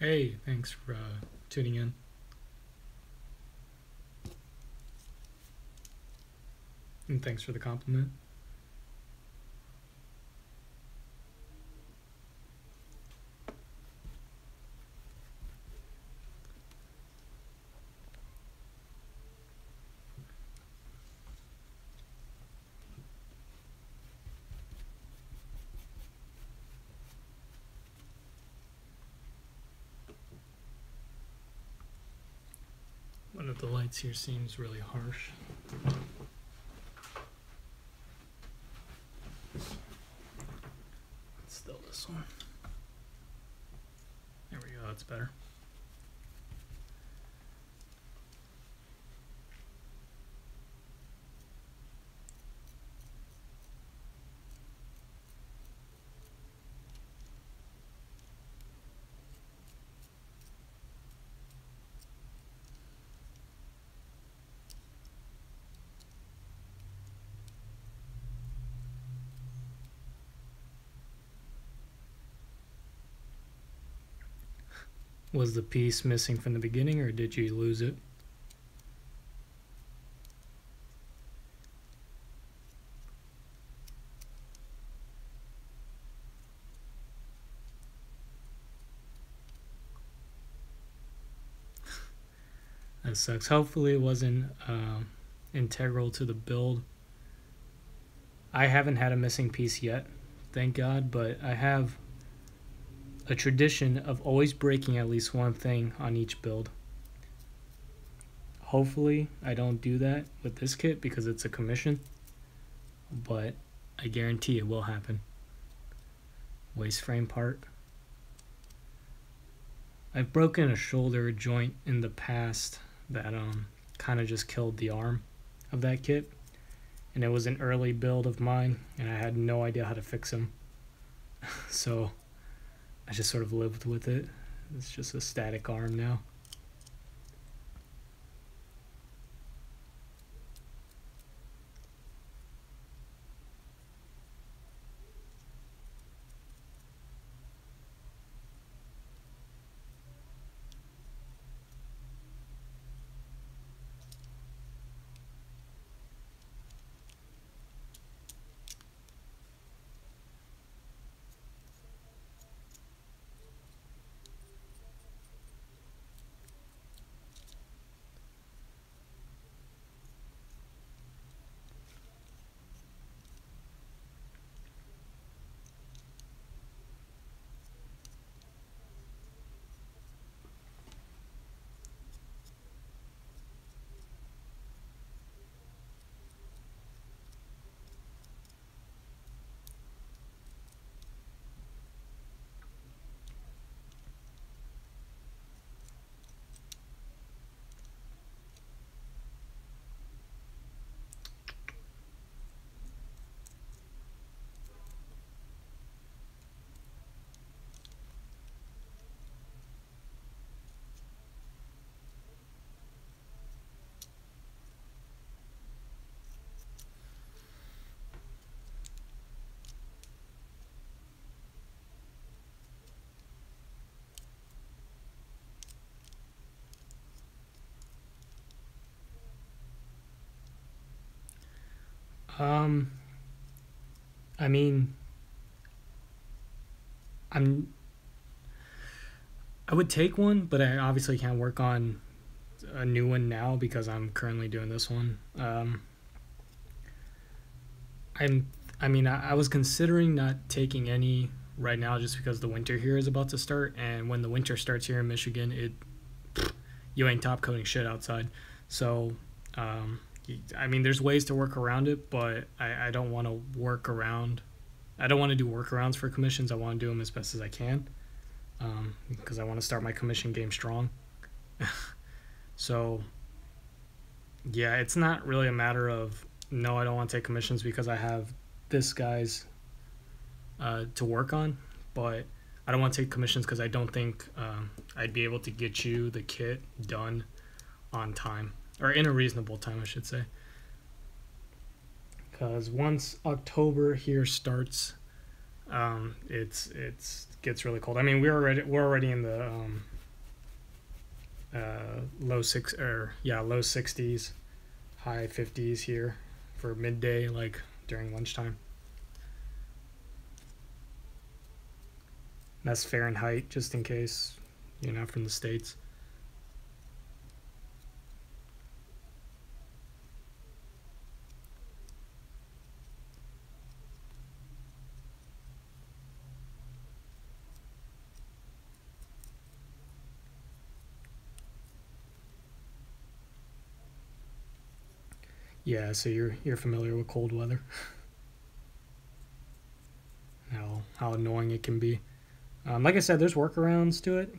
Hey, thanks for tuning in. And thanks for the compliment. One of the lights here seems really harsh. Still this one. There we go, that's better. Was the piece missing from the beginning, or did you lose it? That sucks. Hopefully it wasn't integral to the build. I haven't had a missing piece yet, thank God, but I have a tradition of always breaking at least one thing on each build. Hopefully I don't do that with this kit because it's a commission, but I guarantee it will happen. Waist frame part. I've broken a shoulder joint in the past that kind of just killed the arm of that kit, and it was an early build of mine and I had no idea how to fix them. So I just sort of lived with it. It's just a static arm now. Um, I mean, I would take one, but I obviously can't work on a new one now because I'm currently doing this one. I was considering not taking any right now just because the winter here is about to start, and when the winter starts here in Michigan, you ain't top coating shit outside. So, there's ways to work around it, but I don't want to work around. I don't want to do workarounds for commissions. I want to do them as best as I can, because I want to start my commission game strong. So, yeah, it's not really a matter of no, I don't want to take commissions because I have this guy's to work on, but I don't want to take commissions because I don't think I'd be able to get you the kit done on time, or in a reasonable time, I should say. Because once October here starts, it's gets really cold. I mean, we're already in the low 60s, high 50s here for midday, like during lunchtime. That's Fahrenheit, just in case you're not from the States. Yeah, so you're familiar with cold weather, how annoying it can be. Like I said, there's workarounds to it.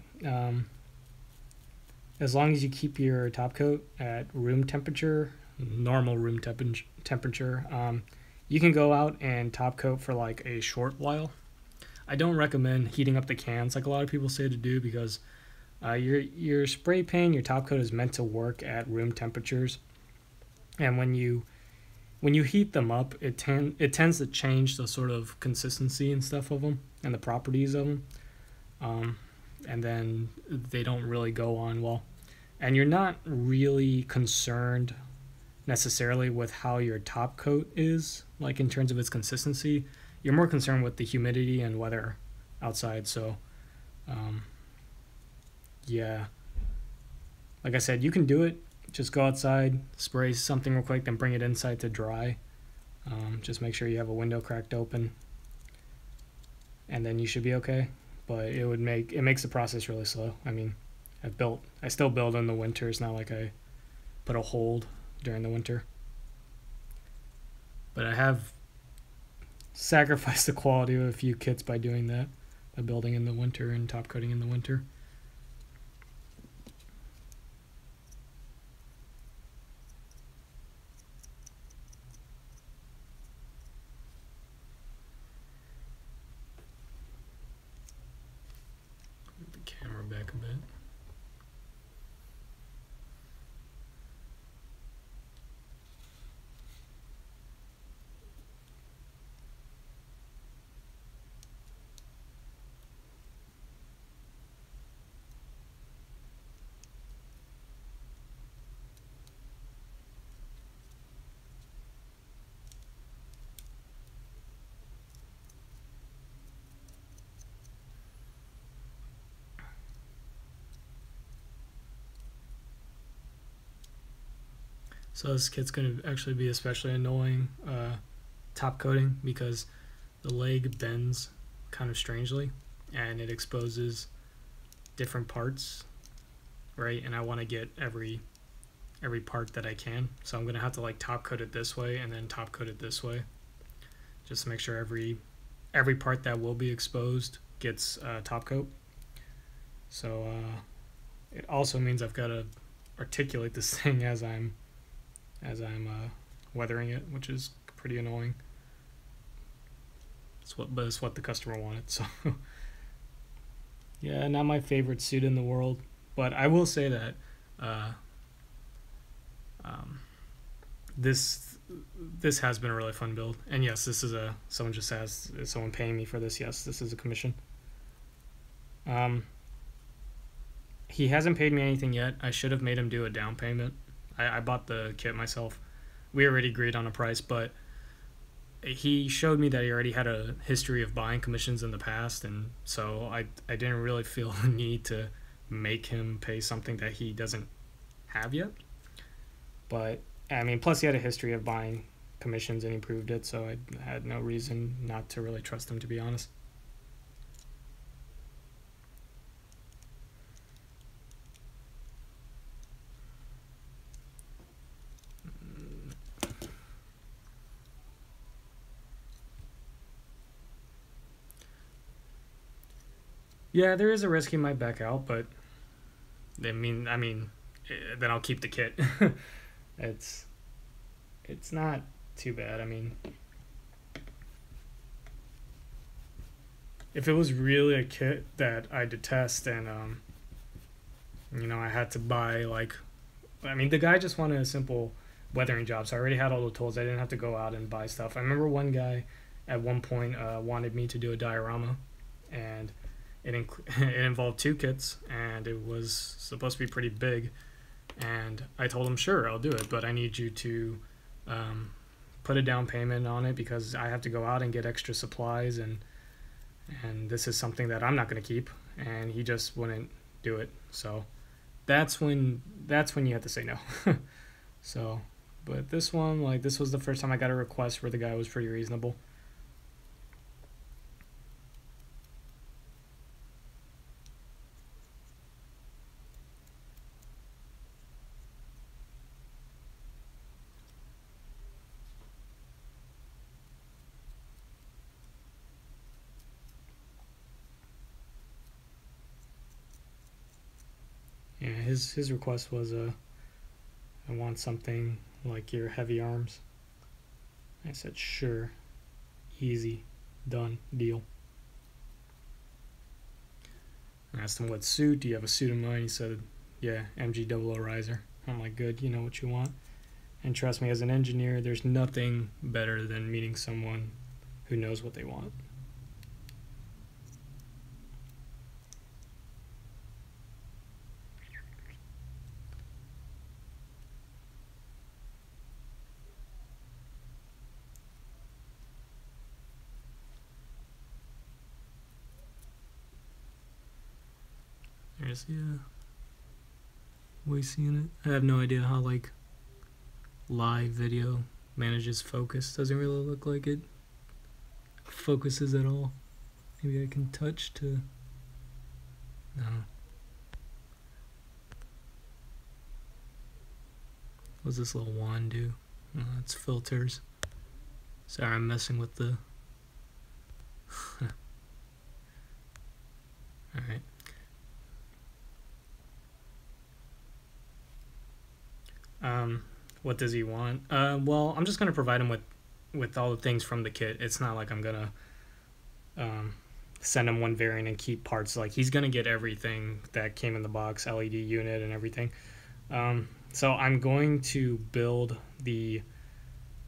As long as you keep your top coat at room temperature, normal room temperature, you can go out and top coat for like a short while. I don't recommend heating up the cans like a lot of people say to do, because your spray paint, your top coat is meant to work at room temperatures, and when you heat them up, it tends to change the sort of consistency and stuff of them and the properties of them, and then they don't really go on well. And you're not really concerned necessarily with how your top coat is, like in terms of its consistency. You're more concerned with the humidity and weather outside. So, yeah, like I said, you can do it. Just go outside, spray something real quick, then bring it inside to dry. Just make sure you have a window cracked open, and then you should be okay. But it makes the process really slow. I mean, I still build in the winter. It's not like I put a hold during the winter. But I have sacrificed the quality of a few kits by doing that, by building in the winter and top coating in the winter. Move the camera back a bit. So this kit's going to actually be especially annoying top coating, because the leg bends kind of strangely and it exposes different parts, right? And I want to get every part that I can. So I'm going to have to like top coat it this way and then top coat it this way, just to make sure every part that will be exposed gets top coat. So it also means I've got to articulate this thing as I'm weathering it, which is pretty annoying. But it's what the customer wanted. So yeah, not my favorite suit in the world, but I will say that this has been a really fun build. And yes, this is someone just asked, is someone paying me for this? Yes, this is a commission. He hasn't paid me anything yet. I should have made him do a down payment. I bought the kit myself. We already agreed on a price, but he showed me that he already had a history of buying commissions in the past, and so I didn't really feel the need to make him pay something that he doesn't have yet. But I mean, plus he had a history of buying commissions and he proved it, so I had no reason not to really trust him, to be honest. Yeah, there is a risk he might back out, but I mean, then I'll keep the kit. it's it's not too bad. I mean, if it was really a kit that I detest and I had to buy the guy just wanted a simple weathering job, so I already had all the tools. I didn't have to go out and buy stuff. I remember one guy at one point wanted me to do a diorama, and it involved two kits, and it was supposed to be pretty big. And I told him, sure, I'll do it, but I need you to put a down payment on it because I have to go out and get extra supplies, and this is something that I'm not going to keep. And he just wouldn't do it. So that's when you have to say no. So, but this one, like, this was the first time I got a request where the guy was pretty reasonable. Yeah, his request was I want something like your heavy arms. I said sure, easy, done, deal. I asked him what suit. Do you have a suit in mind? He said, yeah, MG00 riser. I'm like, good, you know what you want. And trust me, as an engineer, there's nothing better than meeting someone who knows what they want. There's we seeing it. I have no idea how like live video manages focus. Doesn't really look like it focuses at all. Maybe I can touch to. No. What's this little wand do? Oh, it's filters. Sorry, I'm messing with the. Alright. What does he want? Well, I'm just gonna provide him with all the things from the kit. It's not like I'm gonna send him one variant and keep parts. Like, he's gonna get everything that came in the box, LED unit and everything. So I'm going to build the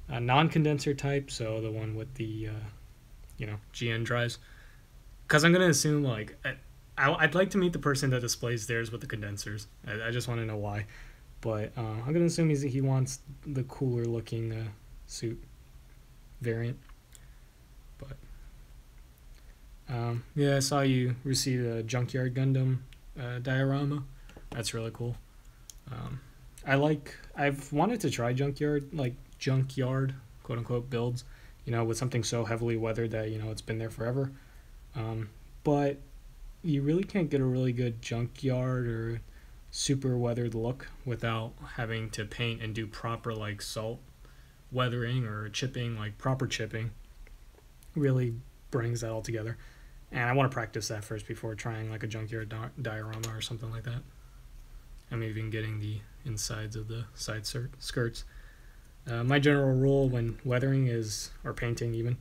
non-condenser type, so the one with the GN drives, because I'm gonna assume like I'd like to meet the person that displays theirs with the condensers. I just want to know why. But I'm going to assume he wants the cooler looking suit variant. But yeah, I saw you receive a Junkyard Gundam diorama. That's really cool. I've wanted to try junkyard quote unquote builds, with something so heavily weathered that, it's been there forever. But you really can't get a really good junkyard or super weathered look without having to paint and do proper like salt weathering or chipping. Like, proper chipping really brings that all together, and I want to practice that first before trying like a junkyard diorama or something like that. I'm even getting the insides of the side skirts. My general rule when weathering is, or painting even,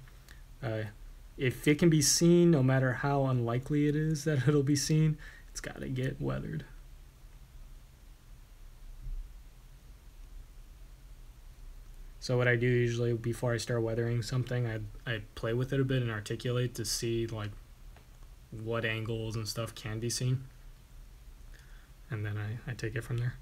if it can be seen, no matter how unlikely it is that it'll be seen, it's got to get weathered. So what I do usually before I start weathering something, I play with it a bit and articulate to see like what angles and stuff can be seen, and then I take it from there.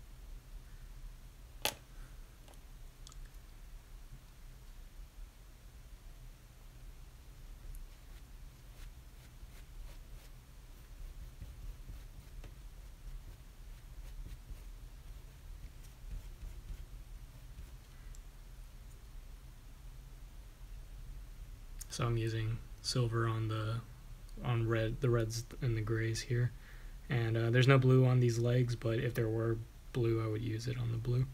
So I'm using silver on the reds and the grays here, and there's no blue on these legs, but if there were blue, I would use it on the blue.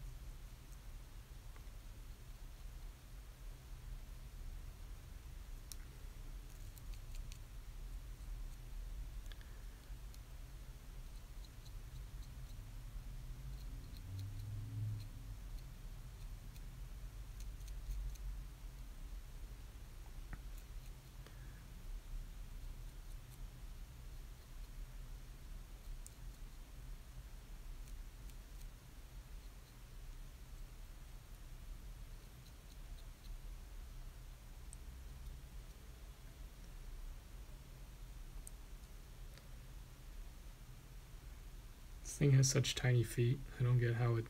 This thing has such tiny feet. I don't get how it.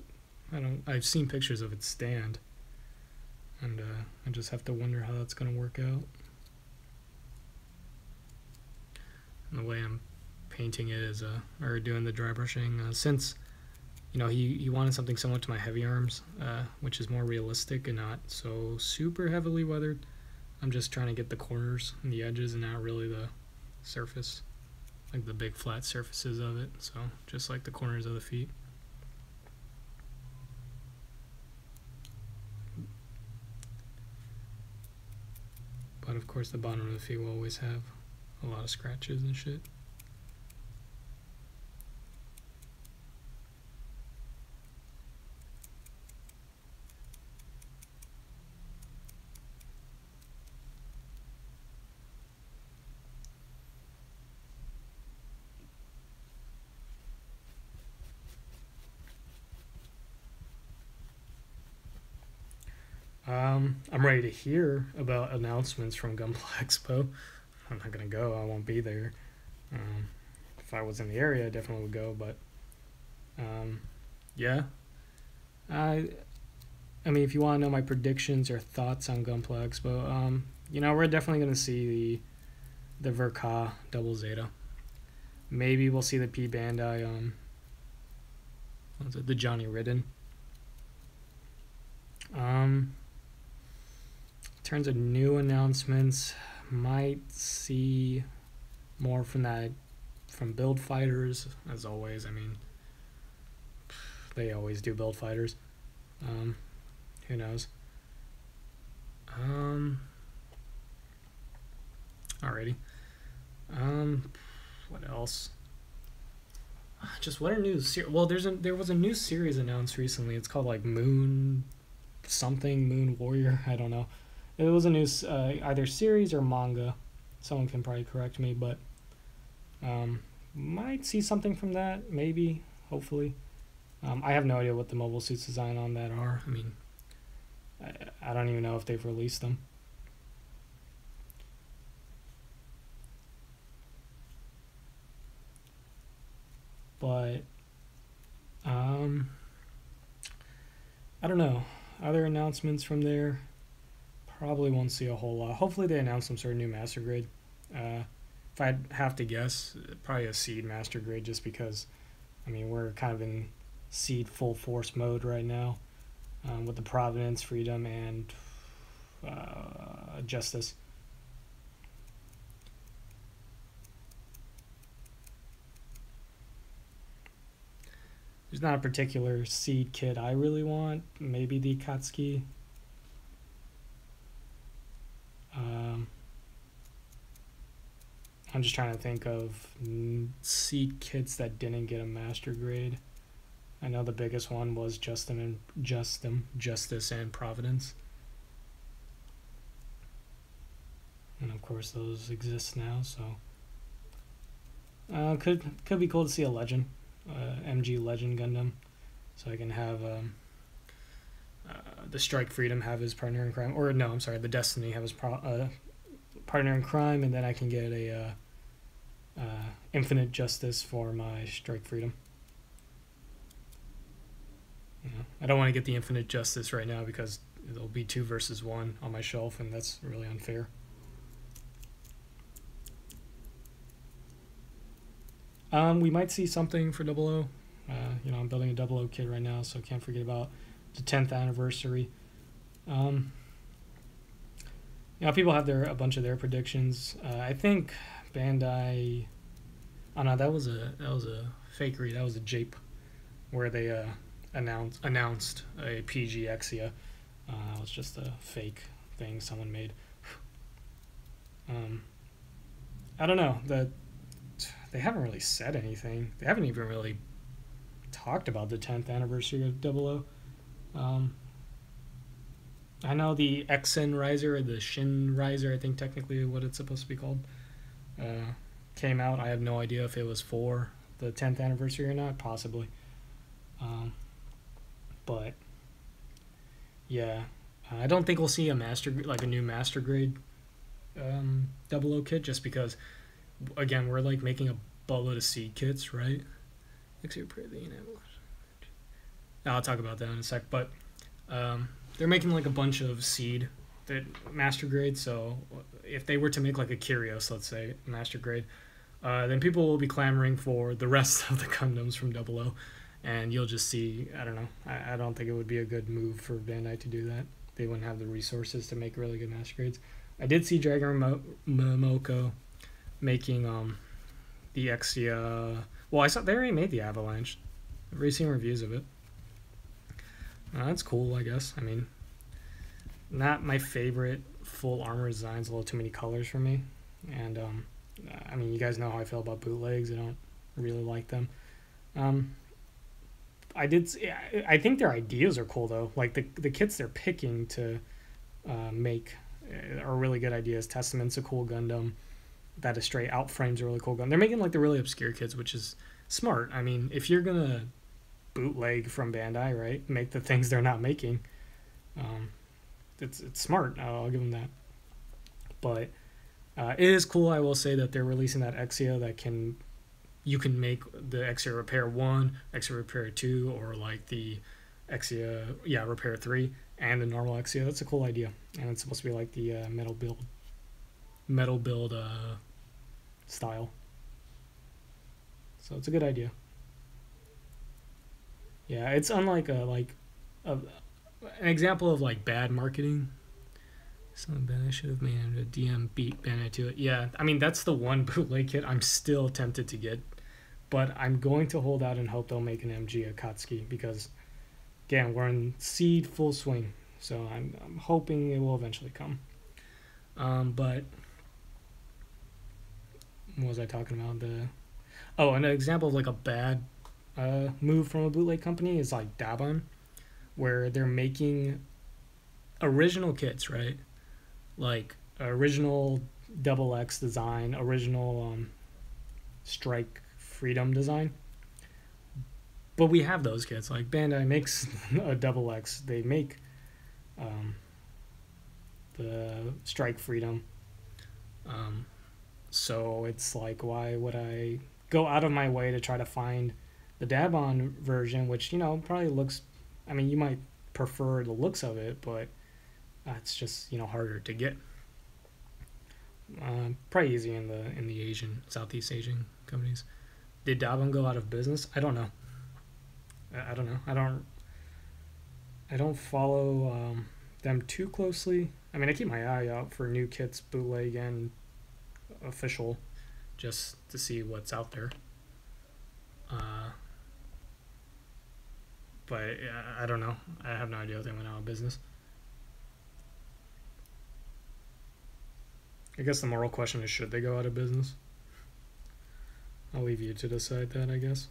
I've seen pictures of its stand, and I just have to wonder how that's gonna work out. And the way I'm painting it is, or doing the dry brushing, since he wanted something similar to my heavy arms, which is more realistic and not so super heavily weathered. I'm just trying to get the corners and the edges and not really the surface, like the big flat surfaces of it. So just like the corners of the feet. But of course the bottom of the feet will always have a lot of scratches and shit. I'm ready to hear about announcements from Gunpla Expo. I'm not gonna go. I won't be there. If I was in the area, I definitely would go. But yeah, I mean, if you want to know my predictions or thoughts on Gunpla Expo, we're definitely gonna see the Verka Double Zeta. Maybe we'll see the P Bandai the Johnny Ridden. In terms of new announcements, might see more from Build Fighters, as always. I mean, they always do Build Fighters. Who knows? Alrighty. What else? Just what are new? Well, there was a new series announced recently. It's called like Moon Warrior. I don't know. It was a new either series or manga. Someone can probably correct me, but might see something from that. Maybe, hopefully. I have no idea what the mobile suits design on that are. I mean, I don't even know if they've released them. But I don't know. Other announcements from there, probably won't see a whole lot. Hopefully they announce some sort of new master grade. If I'd have to guess, probably a seed master grade, just because, I mean, we're kind of in seed full force mode right now, with the Providence, Freedom, and Justice. There's not a particular seed kit I really want. Maybe the Katsuki. I'm just trying to think of seed kits that didn't get a master grade. I know the biggest one was Justice and Providence. And of course those exist now, so could be cool to see a Legend. MG Legend Gundam, so I can have the Strike Freedom have his partner in crime, or no, I'm sorry, the Destiny have his partner in crime, and then I can get a Infinite Justice for my Strike Freedom. I don't want to get the Infinite Justice right now because it'll be 2 versus 1 on my shelf, and that's really unfair. We might see something for 00. I'm building a 00 kit right now, so can't forget about the 10th anniversary. People have a bunch of their predictions. I think Bandai. Oh no, that was a fakery. That was a jape, where they announced a PG Exia. It was just a fake thing someone made. I don't know that. They haven't really said anything. They haven't even really talked about the 10th anniversary of 00. I know the Exen Riser, or the Shin Riser, I think technically what it's supposed to be called, came out. I have no idea if it was for the 10th anniversary or not, possibly. But yeah, I don't think we'll see a new master grade 00 kit, just because, again, we're like making a buttload of seed kits, right? Exterior repair the enable. I'll talk about that in a sec, but they're making like a bunch of seed that master grade. So if they were to make like a Curios, let's say master grade, then people will be clamoring for the rest of the Gundams from Double O, and you'll just see. I don't know. I don't think it would be a good move for Bandai to do that. They wouldn't have the resources to make really good master grades. I did see Dragon Momoko making the Exia. Well, I saw they already made the Avalanche. I've already seen reviews of it. That's cool, I guess. I mean, not my favorite full armor designs. A little too many colors for me. And, I mean, you guys know how I feel about bootlegs. I don't really like them. I think their ideas are cool, though. Like, the kits they're picking to make are really good ideas. Testament's a cool Gundam. That is straight out frames a really cool Gundam. They're making, like, the really obscure kits, which is smart. I mean, if you're going to bootleg from Bandai, right? Make the things they're not making. It's smart. I'll give them that. But it is cool. I will say that they're releasing that Exia that you can make the Exia Repair 1, Exia Repair 2, or like the Exia Repair 3 and the normal Exia. That's a cool idea, and it's supposed to be like the metal build style. So it's a good idea. Yeah, it's unlike an example of like bad marketing. Something bad I should have made a DM beat Bandai to it. Yeah, I mean that's the one bootleg kit I'm still tempted to get, but I'm going to hold out and hope they'll make an MG Akatsuki because, again, we're in seed full swing, so I'm hoping it will eventually come. But what was I talking about? An example of like a bad move from a bootleg company is like Daban, where they're making original kits, right? Like original Double X design, original Strike Freedom design. But we have those kits. Like Bandai makes a Double X. They make the Strike Freedom. So it's like, why would I go out of my way to try to find the Daban version, which, probably looks, I mean, you might prefer the looks of it, but it's just, harder to get. Probably easy in the Southeast Asian companies. Did Daban go out of business? I don't know. I don't know. I don't follow them too closely. I mean, I keep my eye out for new kits, bootleg and official, just to see what's out there. But I don't know. I have no idea if they went out of business. I guess the moral question is, should they go out of business? I'll leave you to decide that, I guess.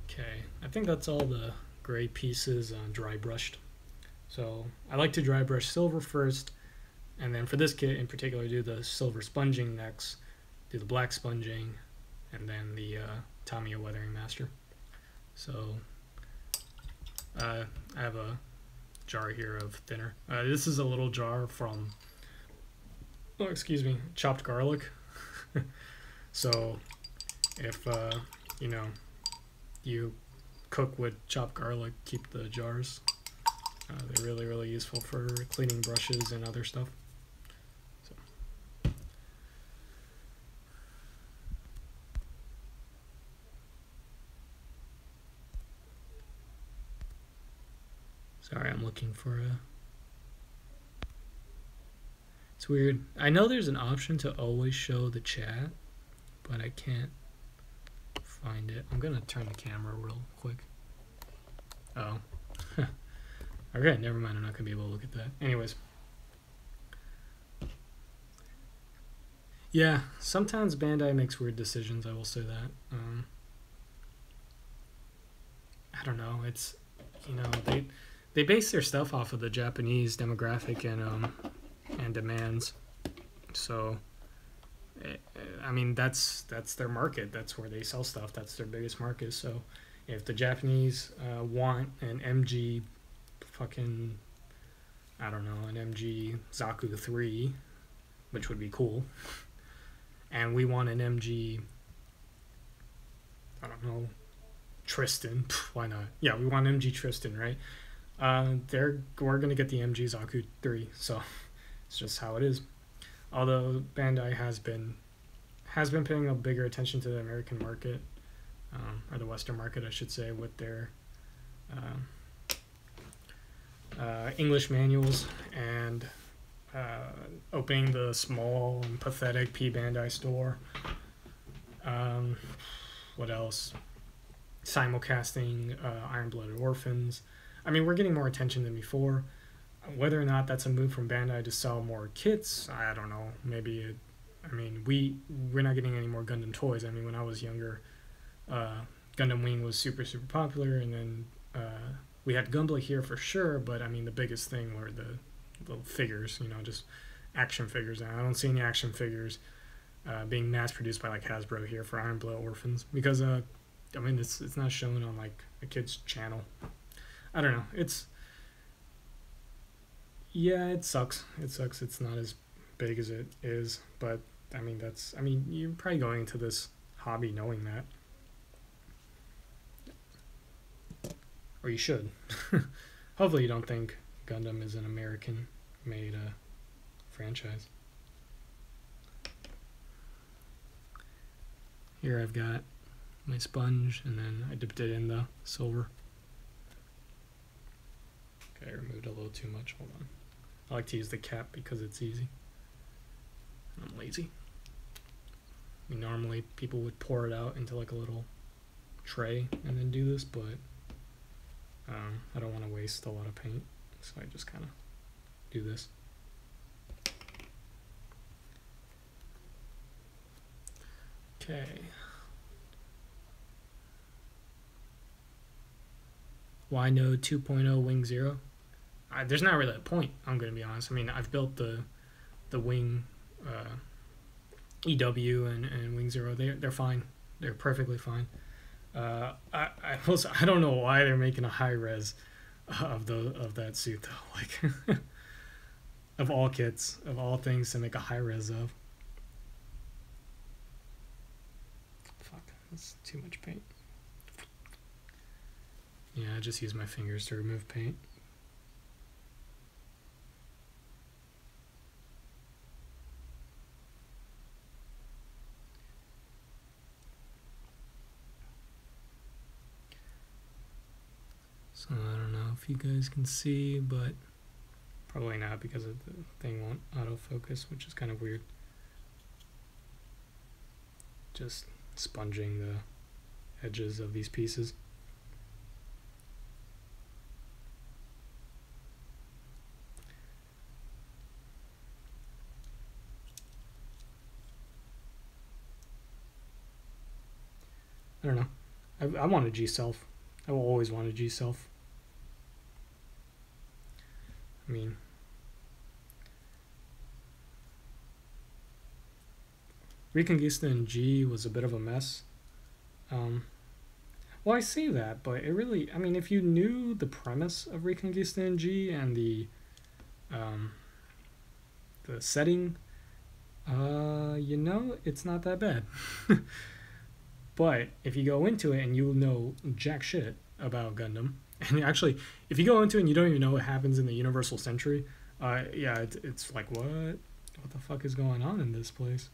Okay, I think that's all the gray pieces dry brushed. So I like to dry brush silver first, and then for this kit in particular, do the silver sponging next, do the black sponging, and then the Tamiya Weathering Master. So I have a jar here of thinner. This is a little jar from, chopped garlic. So if, you cook with chopped garlic, keep the jars. They're really, really useful for cleaning brushes and other stuff. So. Sorry, I'm looking for a... It's weird. I know there's an option to always show the chat, but I can't find it. I'm gonna turn the camera real quick. Oh. Okay, never mind. I'm not gonna be able to look at that. Anyways. Yeah, sometimes Bandai makes weird decisions, I will say that. I don't know. It's, they base their stuff off of the Japanese demographic and demands. So I mean, that's their market. That's where they sell stuff. That's their biggest market. So if the Japanese want an MG fucking, I don't know, an MG Zaku 3, which would be cool, and we want an MG, I don't know, Tristan, why not? Yeah, we want MG Tristan, right? We're gonna get the MG Zaku 3, so it's just how it is. Although Bandai has been paying a bigger attention to the American market, or the Western market, I should say, with their English manuals and opening the small and pathetic P Bandai store. What else? Simulcasting Iron-Blooded Orphans. I mean, we're getting more attention than before. Whether or not that's a move from Bandai to sell more kits, I don't know. Maybe we're not getting any more Gundam toys. I mean, when I was younger, Gundam Wing was super, super popular, and then we had Gunpla here for sure, but I mean, the biggest thing were the little figures, just action figures. And I don't see any action figures being mass produced by like Hasbro here for Iron-Blooded Orphans, because I mean, it's not shown on like a kid's channel. I don't know. It sucks. It sucks. It's not as big as it is, but I mean, you're probably going into this hobby knowing that, or you should. Hopefully, you don't think Gundam is an American-made franchise. Here I've got my sponge, and then I dipped it in the silver. Okay, I removed a little too much. Hold on. I like to use the cap because it's easy. I'm lazy. I mean, normally people would pour it out into like a little tray and then do this, but I don't want to waste a lot of paint, so I just kind of do this. Okay. Why no 2.0 Wing Zero? There's not really a point, I'm going to be honest. I mean, I've built the Wing EW and Wing Zero. They're fine. They're perfectly fine. I don't know why they're making a high res of that suit though. Like, of all kits, of all things to make a high res of. Fuck, that's too much paint. Yeah, I just use my fingers to remove paint. So I don't know if you guys can see, but probably not because the thing won't autofocus, which is kind of weird. Just sponging the edges of these pieces. I don't know. I want a G-Self. I will always want a G-Self. I mean, Reconquista in G was a bit of a mess. Well, I say that, but it really, I mean, if you knew the premise of Reconquista in G and the setting, it's not that bad. But if you go into it and you know jack shit about Gundam, and actually, if you go into it and you don't even know what happens in the Universal Century, it's like, what the fuck is going on in this place?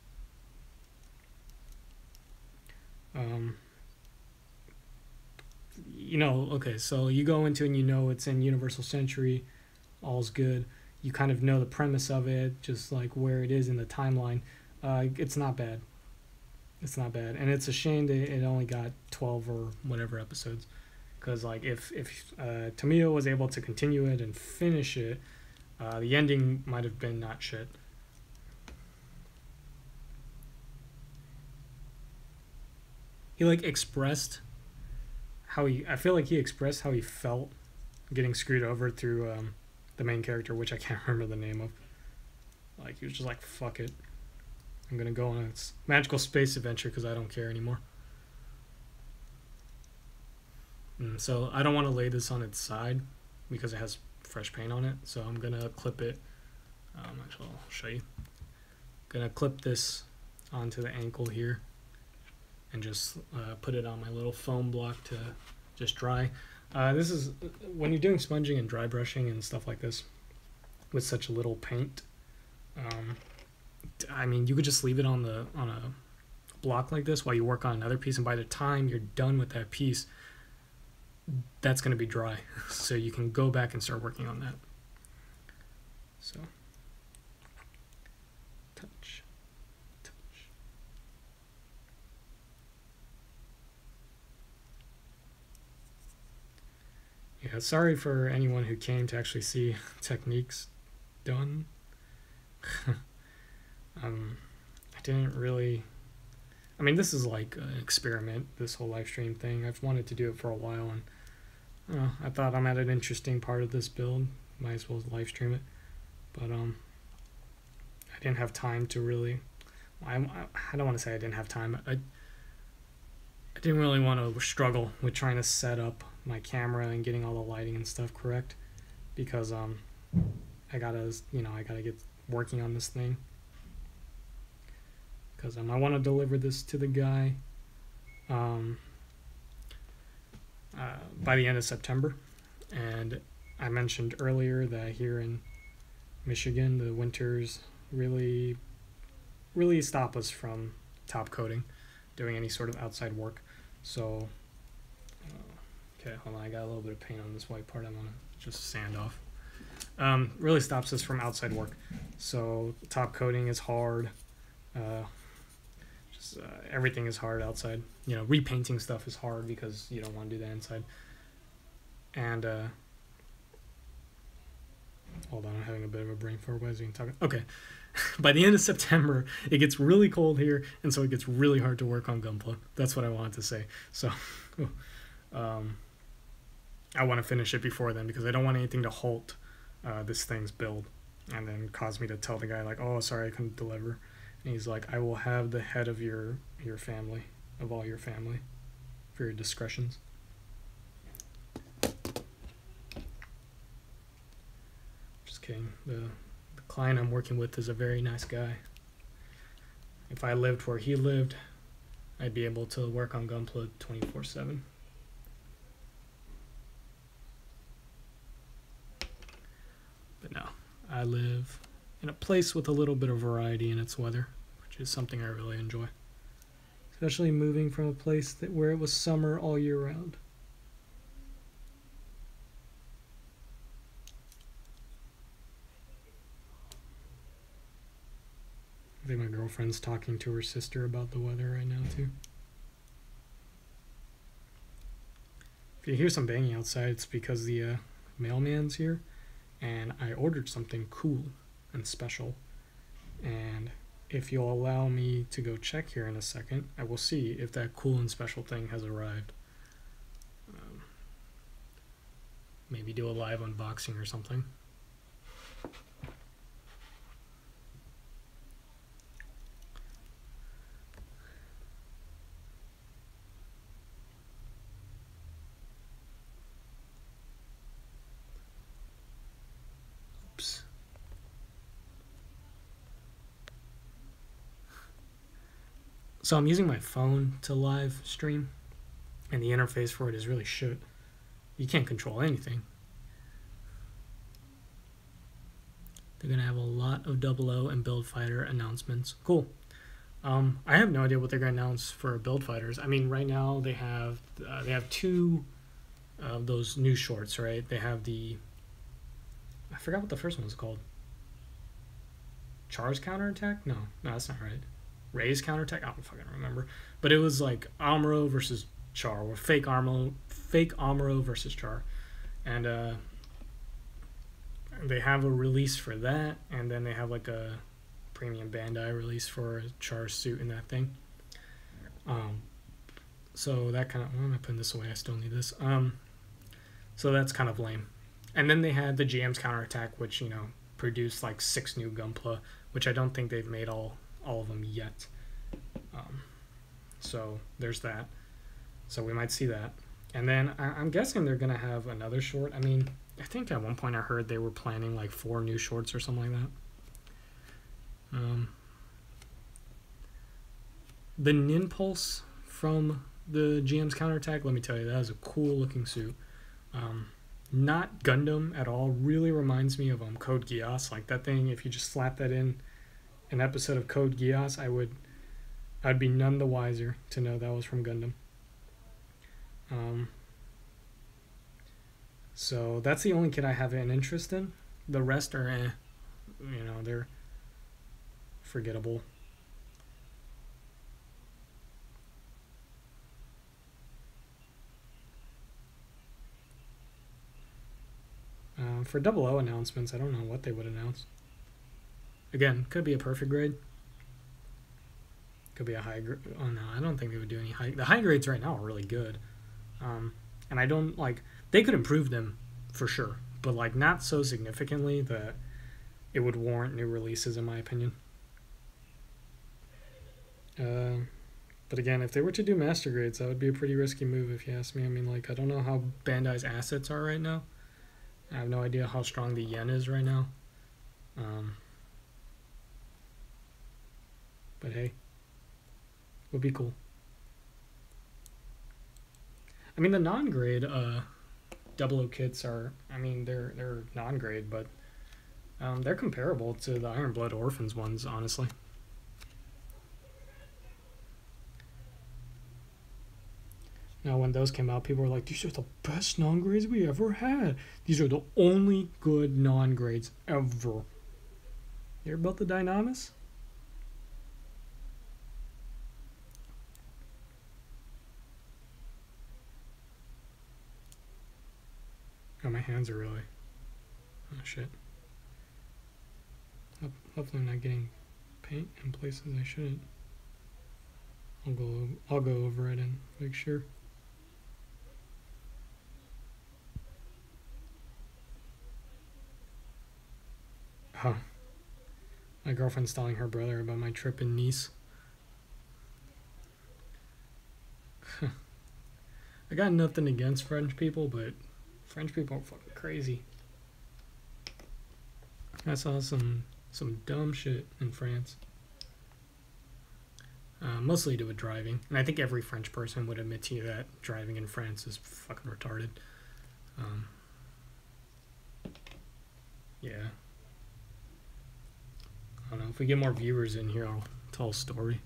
Okay, so you go into it and you know it's in Universal Century, all's good. You kind of know the premise of it, just like where it is in the timeline. It's not bad. It's not bad, and it's a shame that it only got 12 or whatever episodes, because like if Tamiya was able to continue it and finish it, the ending might have been not shit. He like expressed how I feel like he expressed how he felt getting screwed over through the main character, which I can't remember the name of. Like, he was just like, fuck it. I'm gonna go on a magical space adventure because I don't care anymore. So I don't want to lay this on its side because it has fresh paint on it. So I'm gonna clip it. Actually, I'll show you. Gonna clip this onto the ankle here and just put it on my little foam block to just dry. This is when you're doing sponging and dry brushing and stuff like this with such a little paint. I mean, you could just leave it on a block like this while you work on another piece, and by the time you're done with that piece, that's going to be dry, so you can go back and start working on that. So touch. Yeah, sorry for anyone who came to actually see techniques done. I didn't really. I mean, this is like an experiment, this whole live stream thing. I've wanted to do it for a while, and I thought I'm at an interesting part of this build. Might as well live stream it. But I didn't have time to really. I don't want to say I didn't have time. I didn't really want to struggle with trying to set up my camera and getting all the lighting and stuff correct, because I gotta get working on this thing, because I want to deliver this to the guy by the end of September. And I mentioned earlier that here in Michigan the winters really stop us from top coating, doing any sort of outside work. So okay, hold on, I got a little bit of paint on this white part I want to just sand off. Really stops us from outside work. So top coating is hard. Everything is hard outside. You know, repainting stuff is hard because you don't want to do that inside. And hold on, I'm having a bit of a brain fart. Why is he talking? Okay. By the end of September, it gets really cold here, and so it gets really hard to work on Gunpla. That's what I wanted to say. So I want to finish it before then, because I don't want anything to halt this thing's build and then cause me to tell the guy, like, oh, sorry, I couldn't deliver. And he's like, I will have the head of your family, of all your family, for your discretions. Just kidding. The client I'm working with is a very nice guy. If I lived where he lived, I'd be able to work on Gunpla 24/7. But no, I live in a place with a little bit of variety in its weather, which is something I really enjoy. Especially moving from a place where it was summer all year round. I think my girlfriend's talking to her sister about the weather right now too. If you hear some banging outside, it's because the mailman's here, and I ordered something cool and special. And if you'll allow me to go check here in a second, I will see if that cool and special thing has arrived. Maybe do a live unboxing or something. Oops. So I'm using my phone to live stream, and the interface for it is really shit. You can't control anything. They're gonna have a lot of 00 and Build Fighter announcements. Cool. I have no idea what they're gonna announce for Build Fighters. I mean, right now they have two of those new shorts, right? They have I forgot what the first one was called. Char's counterattack? No, that's not right. Ray's counterattack? I don't fucking remember. But it was like Amuro versus Char, or fake Amuro versus Char. And they have a release for that, and then they have like a premium Bandai release for Char's suit in that thing. So that kind of, I'm not putting this away, I still need this. So that's kind of lame. And then they had the GM's counterattack, which, you know, produced like 6 new Gunpla, which I don't think they've made all all of them yet. So there's that. So we might see that. And then I'm guessing they're going to have another short. I mean, I think at one point I heard they were planning like 4 new shorts or something like that. The Ninpulse from the GM's counterattack, let me tell you, that is a cool looking suit. Not Gundam at all. Really reminds me of Code Geass. Like that thing, if you just slap that in an episode of Code Geass, I'd be none the wiser to know that was from Gundam. So that's the only kid I have an interest in. The rest are, they're forgettable. For 00 announcements, I don't know what they would announce. Again, could be a perfect grade. Could be a high grade. Oh no, I don't think they would do any high. The high grades right now are really good. And I don't like, they could improve them for sure, but like not so significantly that it would warrant new releases in my opinion. But again, if they were to do master grades, that would be a pretty risky move if you ask me. I mean, like, I don't know how Bandai's assets are right now. I have no idea how strong the yen is right now. But hey, would be cool. I mean, the non-grade 00 kits are, I mean, they're non-grade, but they're comparable to the Iron Blood Orphans ones, honestly. Now, when those came out, people were like, these are the best non-grades we ever had. These are the only good non-grades ever. You hear about the Dynamis? Oh, my hands are really... Oh, shit. Hopefully I'm not getting paint in places I shouldn't. I'll go over it and make sure. Oh. My girlfriend's telling her brother about my trip in Nice. I got nothing against French people, but French people are fucking crazy. I saw some dumb shit in France. Mostly to do with driving. And I think every French person would admit to you that driving in France is fucking retarded. Yeah. I don't know, if we get more viewers in here, I'll tell a story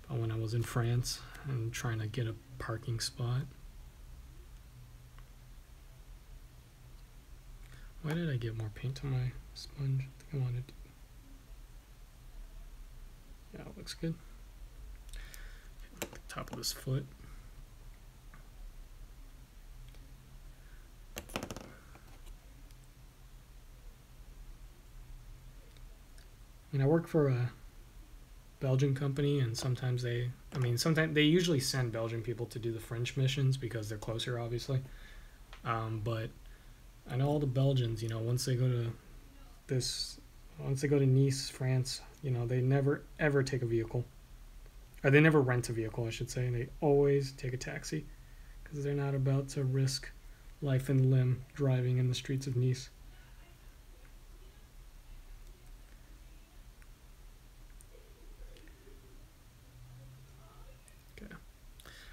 about when I was in France and trying to get a parking spot. Why did I get more paint on my sponge? I think I wanted to. Yeah, it looks good. Okay, the top of this foot. And I work for a Belgian company, and sometimes they usually send Belgian people to do the French missions because they're closer, obviously. But I know all the Belgians, once they go to Nice, France, they never ever take a vehicle. Or they never rent a vehicle, I should say. They always take a taxi because they're not about to risk life and limb driving in the streets of Nice.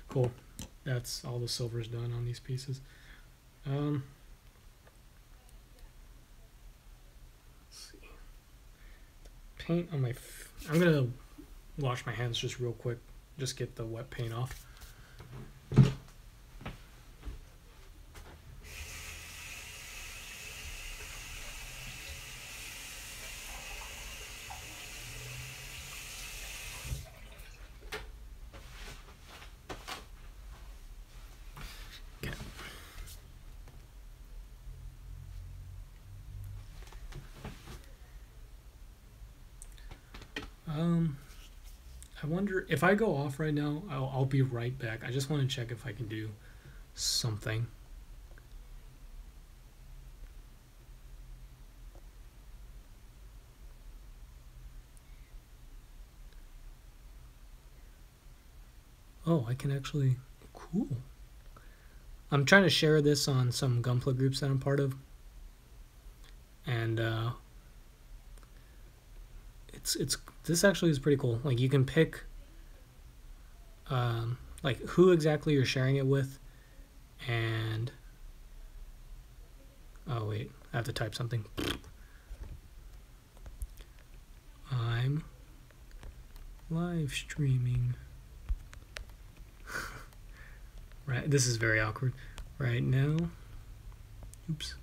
Cool. That's all the silver's done on these pieces. Let's see. Paint on my... I'm going to wash my hands just real quick. Just get the wet paint off. I wonder if I go off right now, I'll be right back. I just want to check if I can do something. Oh, I can actually, cool. I'm trying to share this on some Gunpla groups that I'm part of. And it's this actually is pretty cool. Like you can pick like who exactly you're sharing it with, and oh wait, I have to type something. I'm live streaming. Right, this is very awkward. Right now. Oops.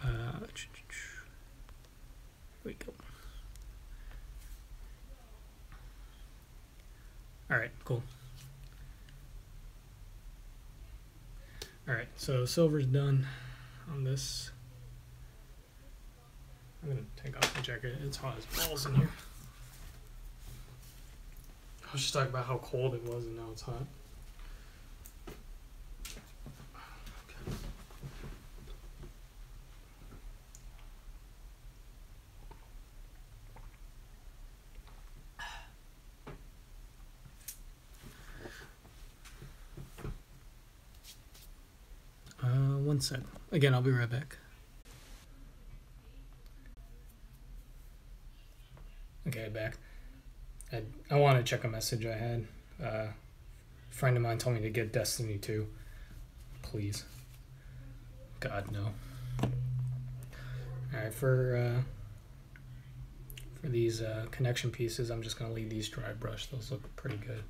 Here we go. All right, cool. All right, so silver's done on this. I'm gonna take off my jacket. It's hot as balls in here. I was just talking about how cold it was, and now it's hot. One sec. Again, I'll be right back. Okay, back. I want to check a message I had. A friend of mine told me to get Destiny 2. Please. God, no. Alright, for these connection pieces, I'm just going to leave these dry brush. Those look pretty good.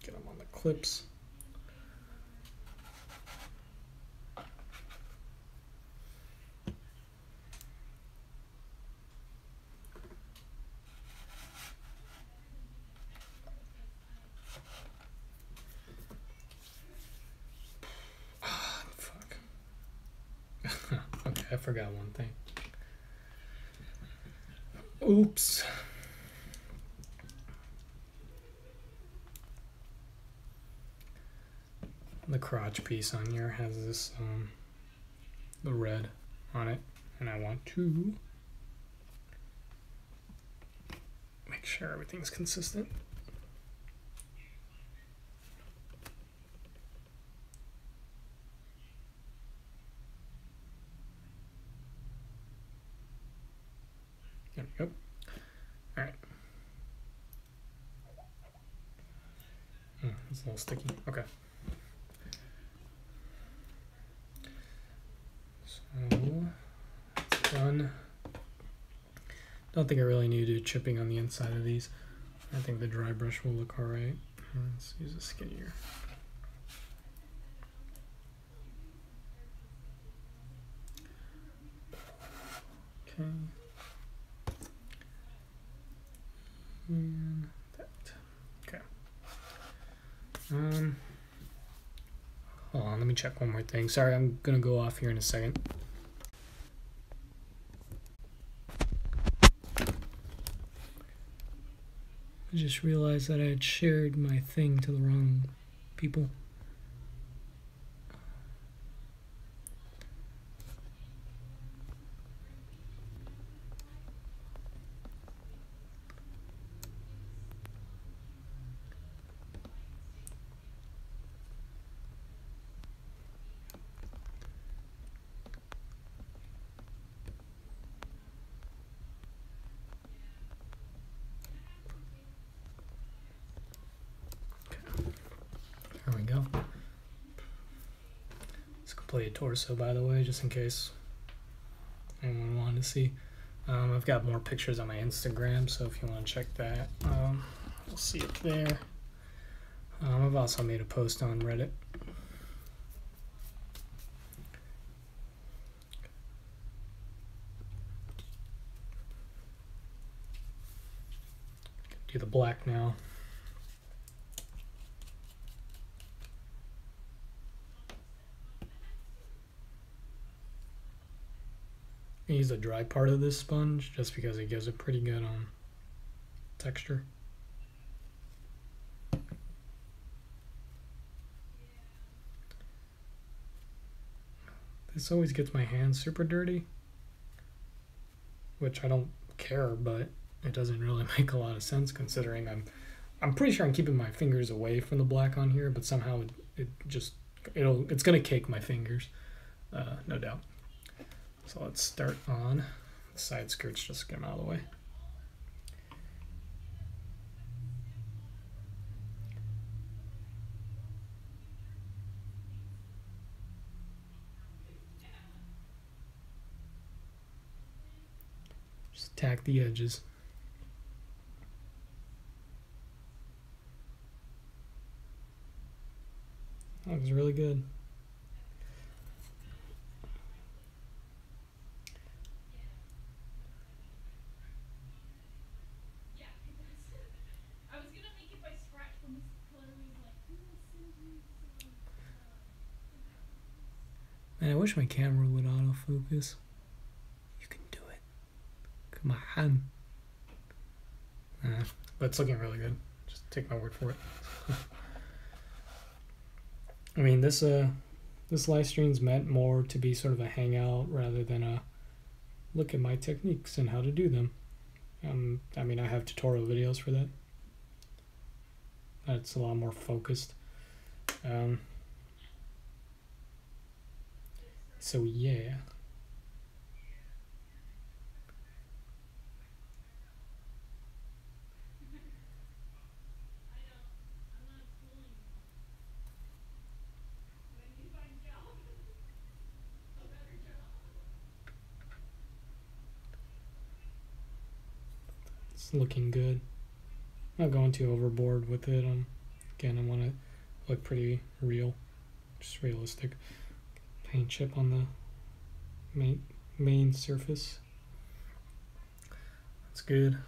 Get them on the clips. Okay, I forgot one thing. Oops. The crotch piece on here has this, the red on it, and I want to make sure everything's consistent. There we go. All right. It's a little sticky. Okay. So it's done. Don't think I really need to do chipping on the inside of these. I think the dry brush will look all right. Let's use a skinnier. Okay. And that. Okay. Hold on, let me check one more thing. Sorry, I'm gonna go off here in a second. I just realized that I had shared my thing to the wrong people. There we go. It's a completed torso, by the way, just in case anyone wanted to see. I've got more pictures on my Instagram, so if you want to check that, you'll see it there. I've also made a post on Reddit. Do the black now. I use the dry part of this sponge just because it gives a pretty good texture. This always gets my hands super dirty, which I don't care, but it doesn't really make a lot of sense considering I'm pretty sure I'm keeping my fingers away from the black on here, but somehow it's gonna cake my fingers, no doubt. So let's start on the side skirts, just get them out of the way. Just tack the edges. That was really good. Man, I wish my camera would autofocus. You can do it. Come on. But it's looking really good. Just take my word for it. I mean, this live stream's meant more to be sort of a hangout rather than a look at my techniques and how to do them. I mean, I have tutorial videos for that. That's a lot more focused. So yeah. It's looking good. I'm not going too overboard with it. Again, I want to look pretty real, just realistic. Paint chip on the main surface. That's good.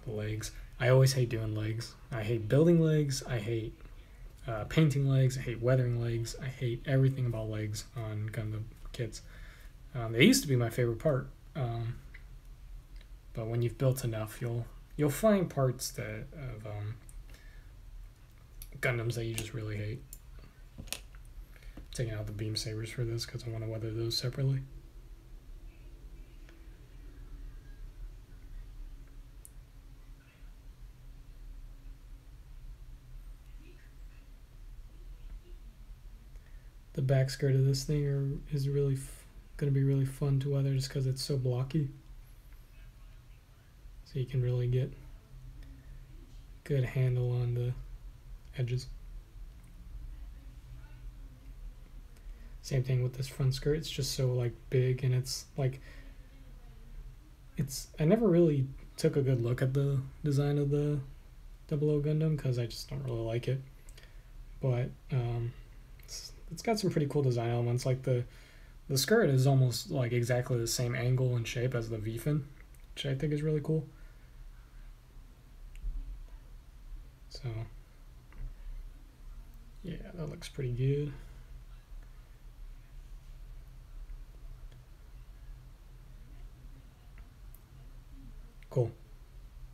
The legs. I always hate doing legs. I hate building legs. I hate painting legs. I hate weathering legs. I hate everything about legs on Gundam kits. They used to be my favorite part. But when you've built enough, you'll find parts that of Gundams that you just really hate. Taking out the beam sabers for this because I want to weather those separately. The back skirt of this thing is really going to be really fun to weather just because it's so blocky. So you can really get good handle on the edges. Same thing with this front skirt. It's just so like big, and it's like I never really took a good look at the design of the 00 Gundam because I just don't really like it. But it's got some pretty cool design elements. Like the skirt is almost like exactly the same angle and shape as the V-fin, which I think is really cool. So yeah, that looks pretty good. Cool.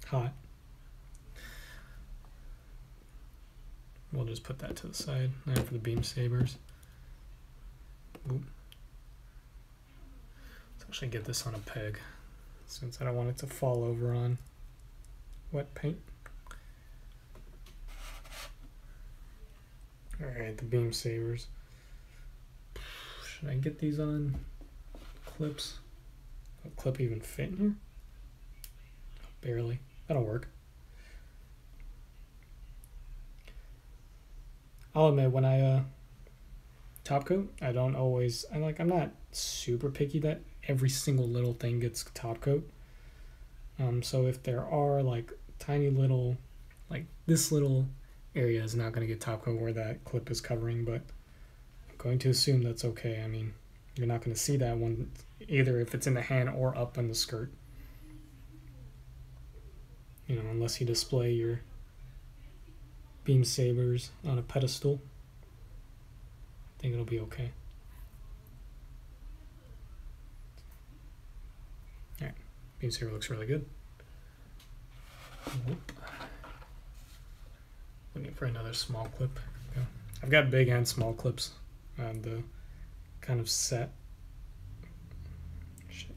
Hot. We'll just put that to the side. Now for the beam sabers. Oop. Let's actually get this on a peg, since I don't want it to fall over on wet paint. Alright, the beam sabers. Should I get these on clips? Will a clip even fit in here? Barely. That'll work. I'll admit, when I top coat, I'm not super picky that every single little thing gets top coat. So if there are like tiny little, like this little area is not going to get top coat where that clip is covering, but I'm going to assume that's okay. I mean, you're not going to see that one either if it's in the hand or up on the skirt. You know, unless you display your beam sabers on a pedestal. I think it'll be okay. Alright, beam saber looks really good. Whoop. Looking for another small clip. Yeah. I've got big and small clips on the kind of set. Shit.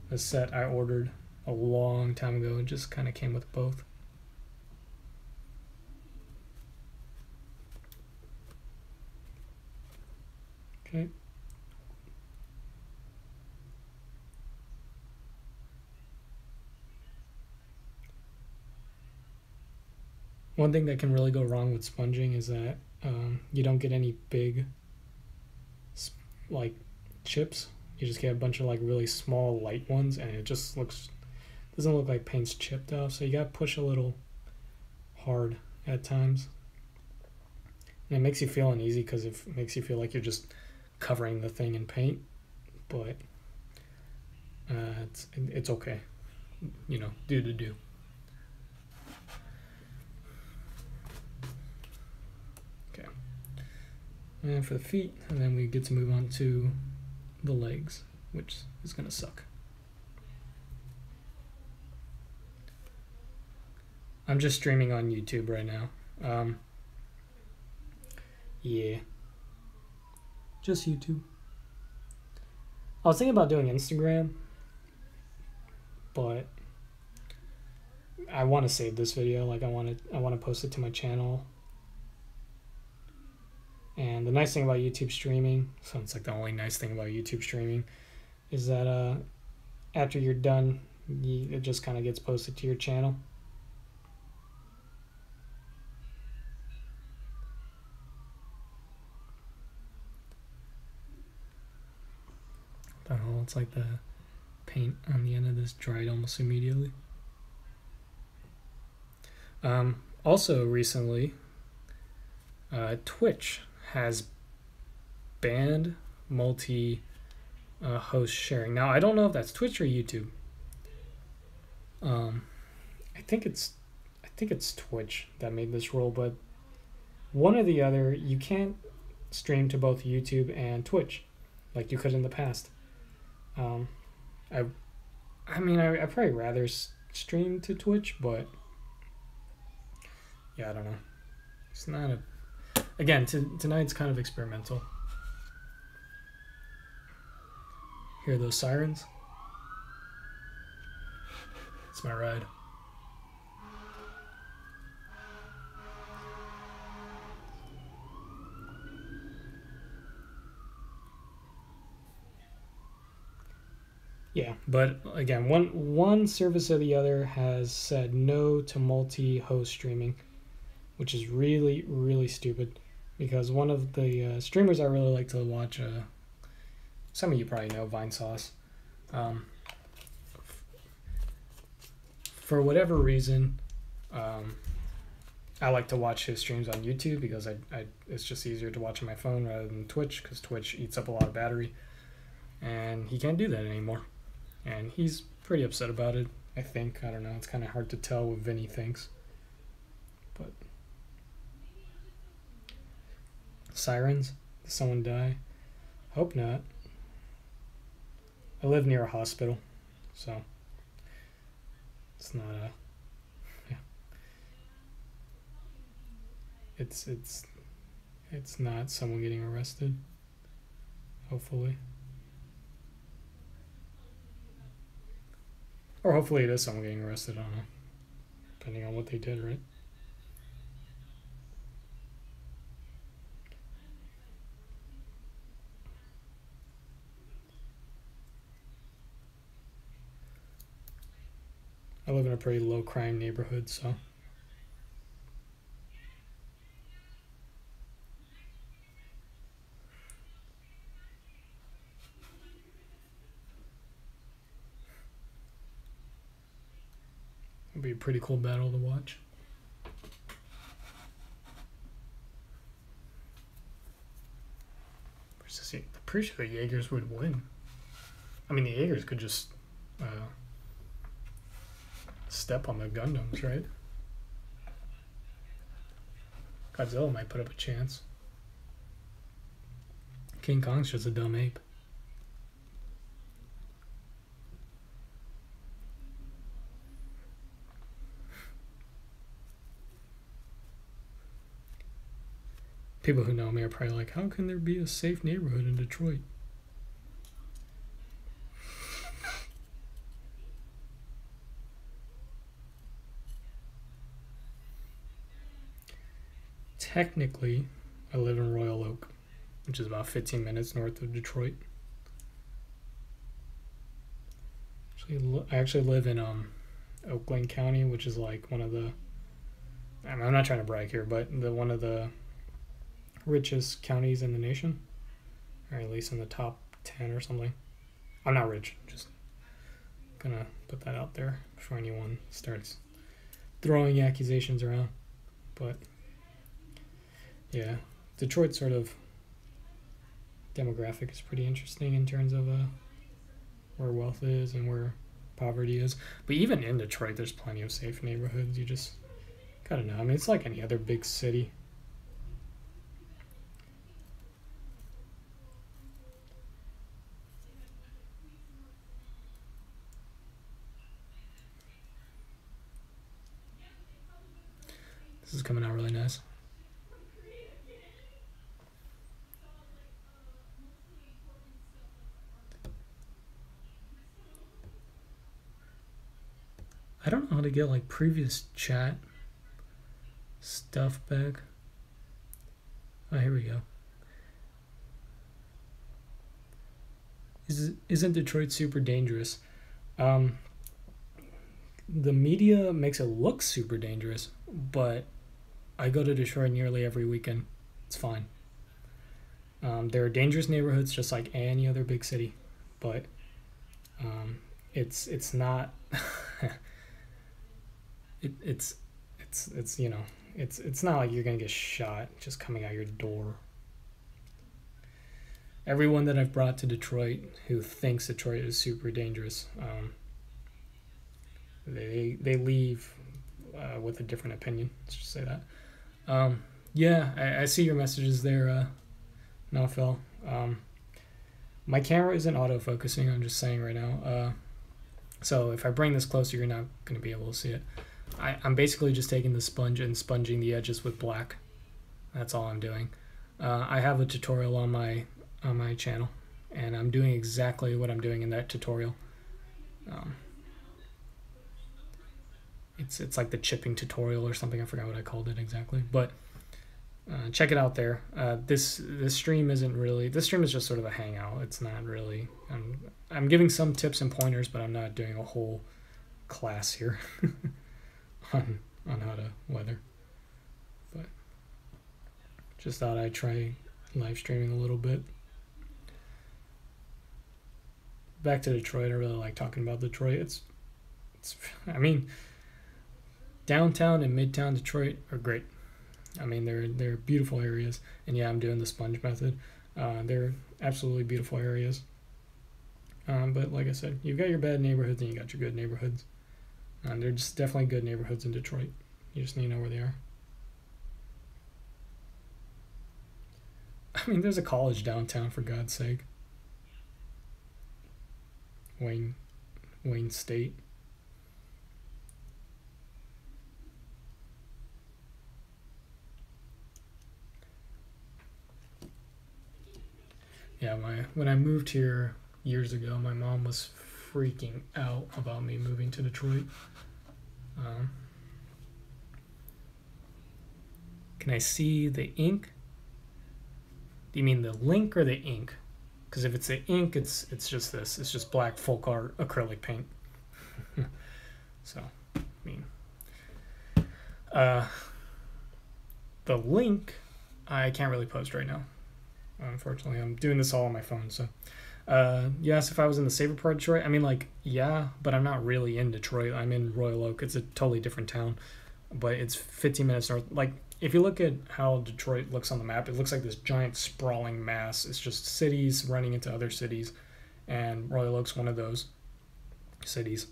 The set I ordered a long time ago. It just kind of came with both. Okay. One thing that can really go wrong with sponging is that you don't get any big like chips. You just get a bunch of like really small light ones, and it just doesn't look like paint's chipped off. So you gotta push a little hard at times, and it makes you feel uneasy because it makes you feel like you're just covering the thing in paint. But it's okay, you know, do to do. Okay, and for the feet, and then we get to move on to the legs, which is gonna suck. I'm just streaming on YouTube right now. Yeah, just YouTube. I was thinking about doing Instagram, but I want to save this video. Like I want to post it to my channel. And the nice thing about YouTube streaming, so it's like the only nice thing about YouTube streaming, is that after you're done, it just kind of gets posted to your channel. Oh, it's like the paint on the end of this dried almost immediately. Also recently, Twitch has banned multi-host sharing. Now I don't know if that's Twitch or YouTube. I think it's Twitch that made this rule, but one or the other, you can't stream to both YouTube and Twitch like you could in the past. I mean, I'd probably rather stream to Twitch, but yeah, I don't know. It's not a... Again, tonight's kind of experimental. Hear those sirens? It's my ride. Yeah, but again, one service or the other has said no to multi-host streaming, which is really, really stupid, because one of the streamers I really like to watch, some of you probably know Vinesauce. For whatever reason, I like to watch his streams on YouTube because it's just easier to watch on my phone rather than Twitch, because Twitch eats up a lot of battery, and he can't do that anymore. And he's pretty upset about it, I think. I don't know. It's kind of hard to tell what Vinny thinks. But sirens? Did someone die? Hope not. I live near a hospital, so it's not a... Yeah. It's not someone getting arrested, hopefully. Or hopefully it is someone getting arrested, I don't know. Depending on what they did, right? I live in a pretty low crime neighborhood, so... It'd be a pretty cool battle to watch. I'm pretty sure the Jaegers would win. I mean, the Jaegers could just step on the Gundams, right? Godzilla might put up a chance. King Kong's just a dumb ape. People who know me are probably like, how can there be a safe neighborhood in Detroit? Technically, I live in Royal Oak, which is about 15 minutes north of Detroit. I actually live in Oakland County, which is like one of the. I'm not trying to brag here, but one of the richest counties in the nation, or at least in the top 10 or something. I'm not rich, just gonna put that out there before anyone starts throwing accusations around. But yeah, Detroit sort of demographic is pretty interesting in terms of where wealth is and where poverty is. But even in Detroit, there's plenty of safe neighborhoods. You just gotta know. I mean, it's like any other big city. This is coming out really nice. I don't know how to get like previous chat stuff back. Oh, here we go. Isn't Detroit super dangerous? The media makes it look super dangerous, but I go to Detroit nearly every weekend. It's fine. There are dangerous neighborhoods just like any other big city, but it's not. it's you know it's not like you're gonna get shot just coming out your door. Everyone that I've brought to Detroit who thinks Detroit is super dangerous, they leave with a different opinion. Let's just say that. Yeah, I see your messages there, Nafel. My camera isn't autofocusing. I'm just saying right now. So if I bring this closer, you're not going to be able to see it. I'm basically just taking the sponge and sponging the edges with black. That's all I'm doing. I have a tutorial on my channel, and I'm doing exactly what I'm doing in that tutorial. It's like the chipping tutorial or something. I forgot what I called it exactly, but check it out there. This stream isn't really. This stream is just sort of a hangout. It's not really. I'm giving some tips and pointers, but I'm not doing a whole class here on how to weather. But just thought I'd try live streaming a little bit. Back to Detroit. I really like talking about Detroit. It's I mean, downtown and midtown Detroit are great. I mean, they're beautiful areas, and yeah, I'm doing the sponge method. They're absolutely beautiful areas. But like I said, you've got your bad neighborhoods and you got your good neighborhoods. They're just definitely good neighborhoods in Detroit. You just need to know where they are. I mean, there's a college downtown, for God's sake. Wayne State. Yeah, when I moved here years ago, my mom was freaking out about me moving to Detroit. Can I see the ink? Do you mean the link or the ink? Because if it's the ink, it's just this. It's just black folk art acrylic paint. So, I mean, the link I can't really post right now. Unfortunately, I'm doing this all on my phone. So, yes, if I was in the safer part of Detroit, I mean, like, yeah, but I'm not really in Detroit. I'm in Royal Oak. It's a totally different town, but it's 15 minutes north. Like, if you look at how Detroit looks on the map, it looks like this giant sprawling mass. It's just cities running into other cities, and Royal Oak's one of those cities.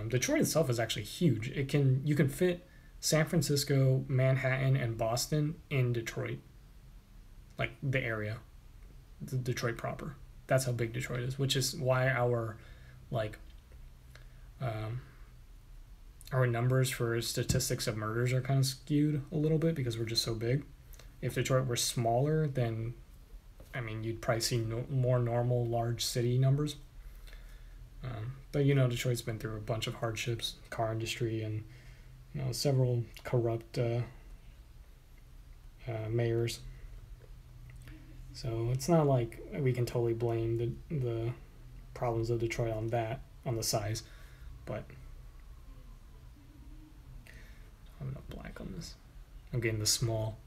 Detroit itself is actually huge. You can fit San Francisco, Manhattan, and Boston in Detroit, like the area, the Detroit proper. That's how big Detroit is, which is why our numbers for statistics of murders are kind of skewed a little bit because we're just so big. if Detroit were smaller, then I mean you'd probably see more normal large city numbers. But you know, Detroit's been through a bunch of hardships, car industry, and you know several corrupt mayors. So it's not like we can totally blame the problems of Detroit on the size, but I'm enough black on this. I'm getting the small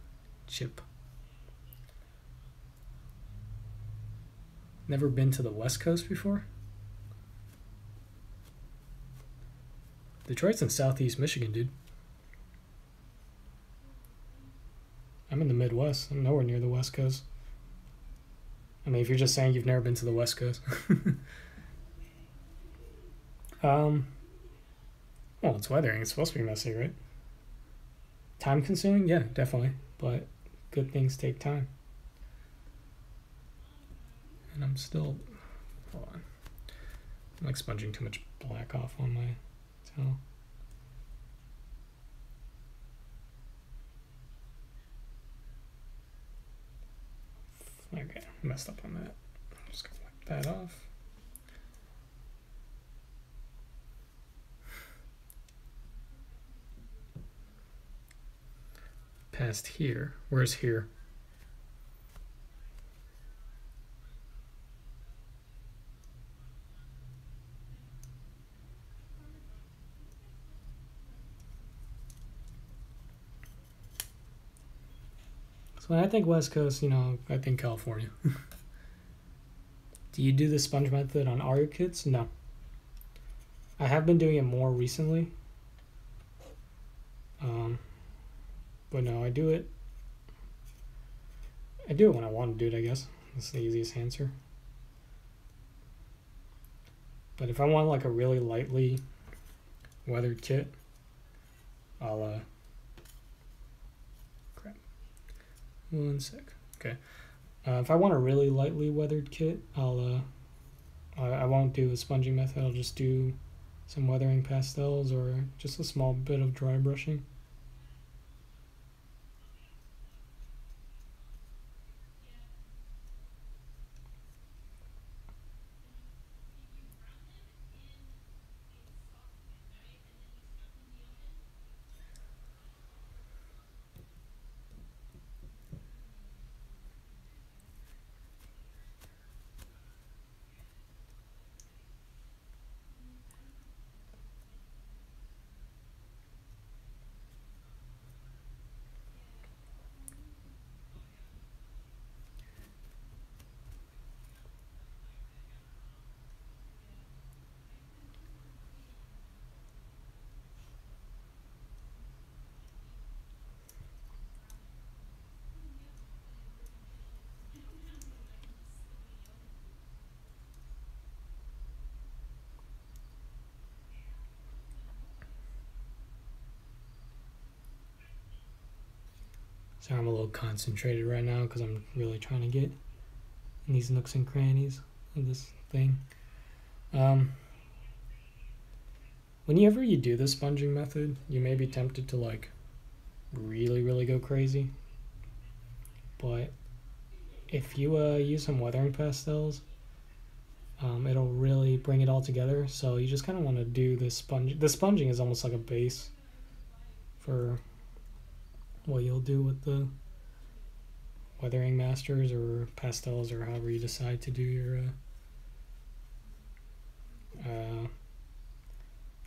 chip. Never been to the West Coast before? Detroit's in southeast Michigan, dude. I'm in the Midwest. I'm nowhere near the West Coast. I mean, if you're just saying you've never been to the West Coast. Well, it's weathering. It's supposed to be messy, right? Time consuming? Yeah, definitely. But good things take time. And I'm still... Hold on. I'm like sponging too much black off on my towel. Okay, messed up on that. I'm just gonna wipe that off. Past here. Where's here? So when I think West Coast, you know, I think California. Do you do the sponge method on all your kits? No. I have been doing it more recently. But no, I do it when I want to do it, I guess. That's the easiest answer. But if I want like a really lightly weathered kit, I'll crap. One sec. Okay. If I want a really lightly weathered kit, I won't do a sponging method. I'll just do some weathering pastels or just a small bit of dry brushing. So I'm a little concentrated right now because I'm really trying to get in these nooks and crannies of this thing. Whenever you do the sponging method, you may be tempted to like really go crazy. But if you use some weathering pastels, it'll really bring it all together. So you just kind of want to do this sponging. The sponging is almost like a base for what you'll do with the weathering masters or pastels or however you decide to do your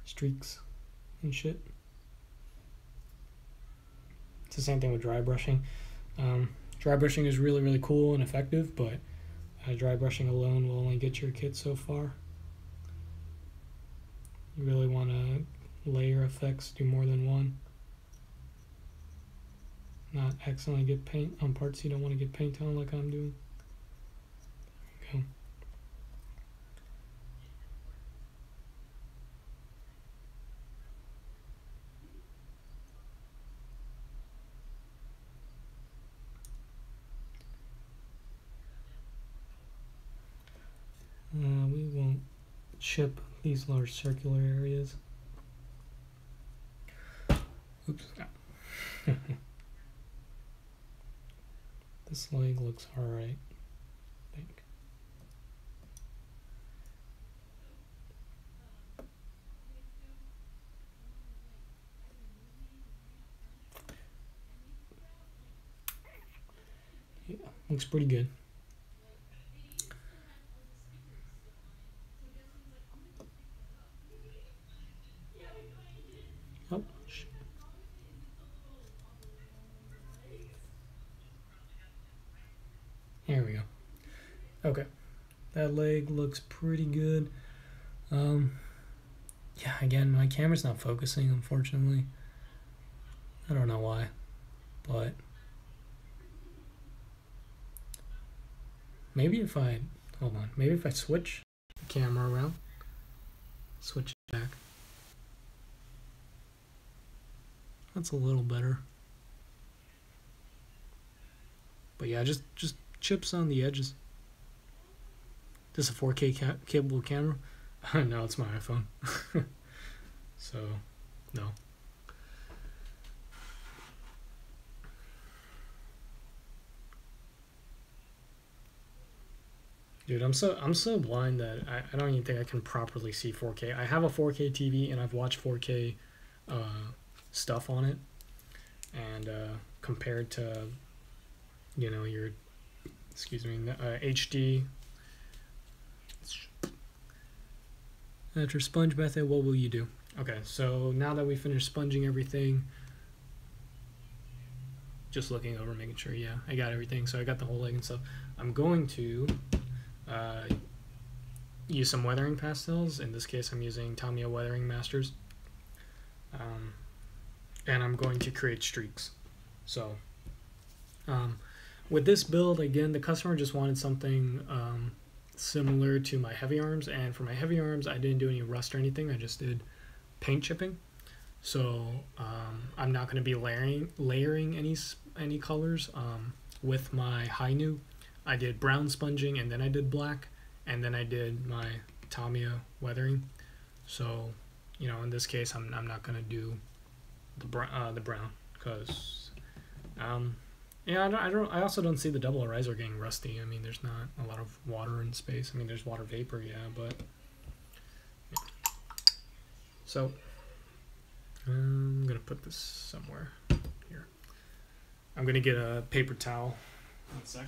streaks and shit. It's the same thing with dry brushing. Dry brushing is really cool and effective, but dry brushing alone will only get your kit so far. You really want to layer effects, do more than one. Not accidentally get paint on parts you don't want to get paint on like I'm doing. Okay. We won't chip these large circular areas. Oops. This leg looks alright, I think. Yeah, looks pretty good. Oh, here we go. Okay, that leg looks pretty good. Yeah, again, my camera's not focusing, unfortunately. I don't know why, but maybe if I, hold on, maybe if I switch the camera around, switch it back. That's a little better. But yeah, just chips on the edges. This is a 4K capable camera? No, it's my iPhone. So, no. Dude, I'm so blind that I don't even think I can properly see 4K. I have a 4K TV and I've watched 4K stuff on it, and compared to, you know, your, excuse me, HD. After sponge method, what will you do? Okay, so now that we finished sponging everything, just looking over, making sure, yeah, I got everything. So I got the whole leg and stuff. I'm going to use some weathering pastels. In this case, I'm using Tamiya Weathering Masters. And I'm going to create streaks. So with this build, again, the customer just wanted something similar to my heavy arms, and for my heavy arms I didn't do any rust or anything. I just did paint chipping. So I'm not going to be layering any colors. With my high new, I did brown sponging, and then I did black, and then I did my Tamiya weathering. So, you know, in this case, I'm not going to do the brown, because yeah, I also don't see the double ariser getting rusty. I mean, there's not a lot of water in space. I mean, there's water vapor, yeah, but yeah. So I'm gonna put this somewhere here. I'm gonna get a paper towel. 1 sec.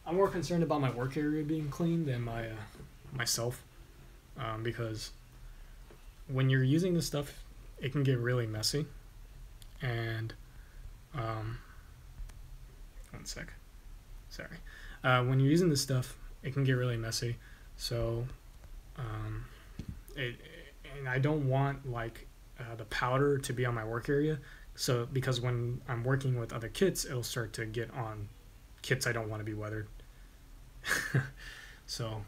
I'm more concerned about my work area being clean than my myself, because when you're using this stuff, it can get really messy. And 1 sec. Sorry. When you're using this stuff, it can get really messy. So and I don't want like the powder to be on my work area. So because when I'm working with other kits, it'll start to get on kits I don't want to be weathered. So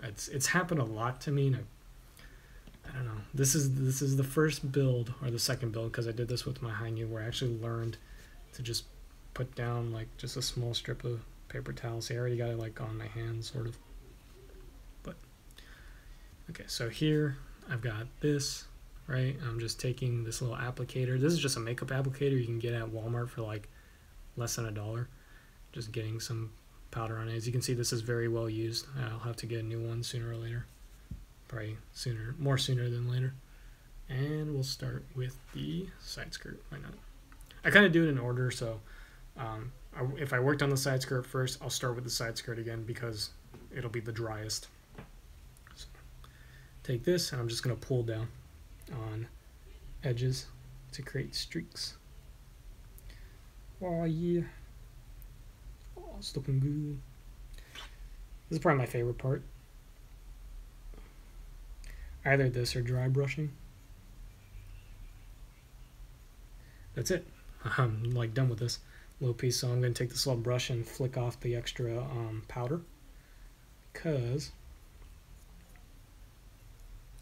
it's happened a lot to me. I don't know. This is the first build, or the second build, because I did this with my high new, where I actually learned to just put down like just a small strip of paper towel. See, I already got it like on my hands, sort of. But okay, so here I've got this, right? I'm just taking this little applicator. This is just a makeup applicator you can get at Walmart for like less than $1. Just getting some powder on it. As you can see, this is very well used. I'll have to get a new one sooner or later. Probably more sooner than later. And we'll start with the side skirt. Why not? I kind of do it in order, so if I worked on the side skirt first, I'll start with the side skirt again because it'll be the driest. So take this, and I'm just going to pull down on edges to create streaks. Oh yeah. Oh, it's looking good. This is probably my favorite part. Either this or dry brushing. That's it. I'm like done with this little piece, so I'm going to take this little brush and flick off the extra powder, because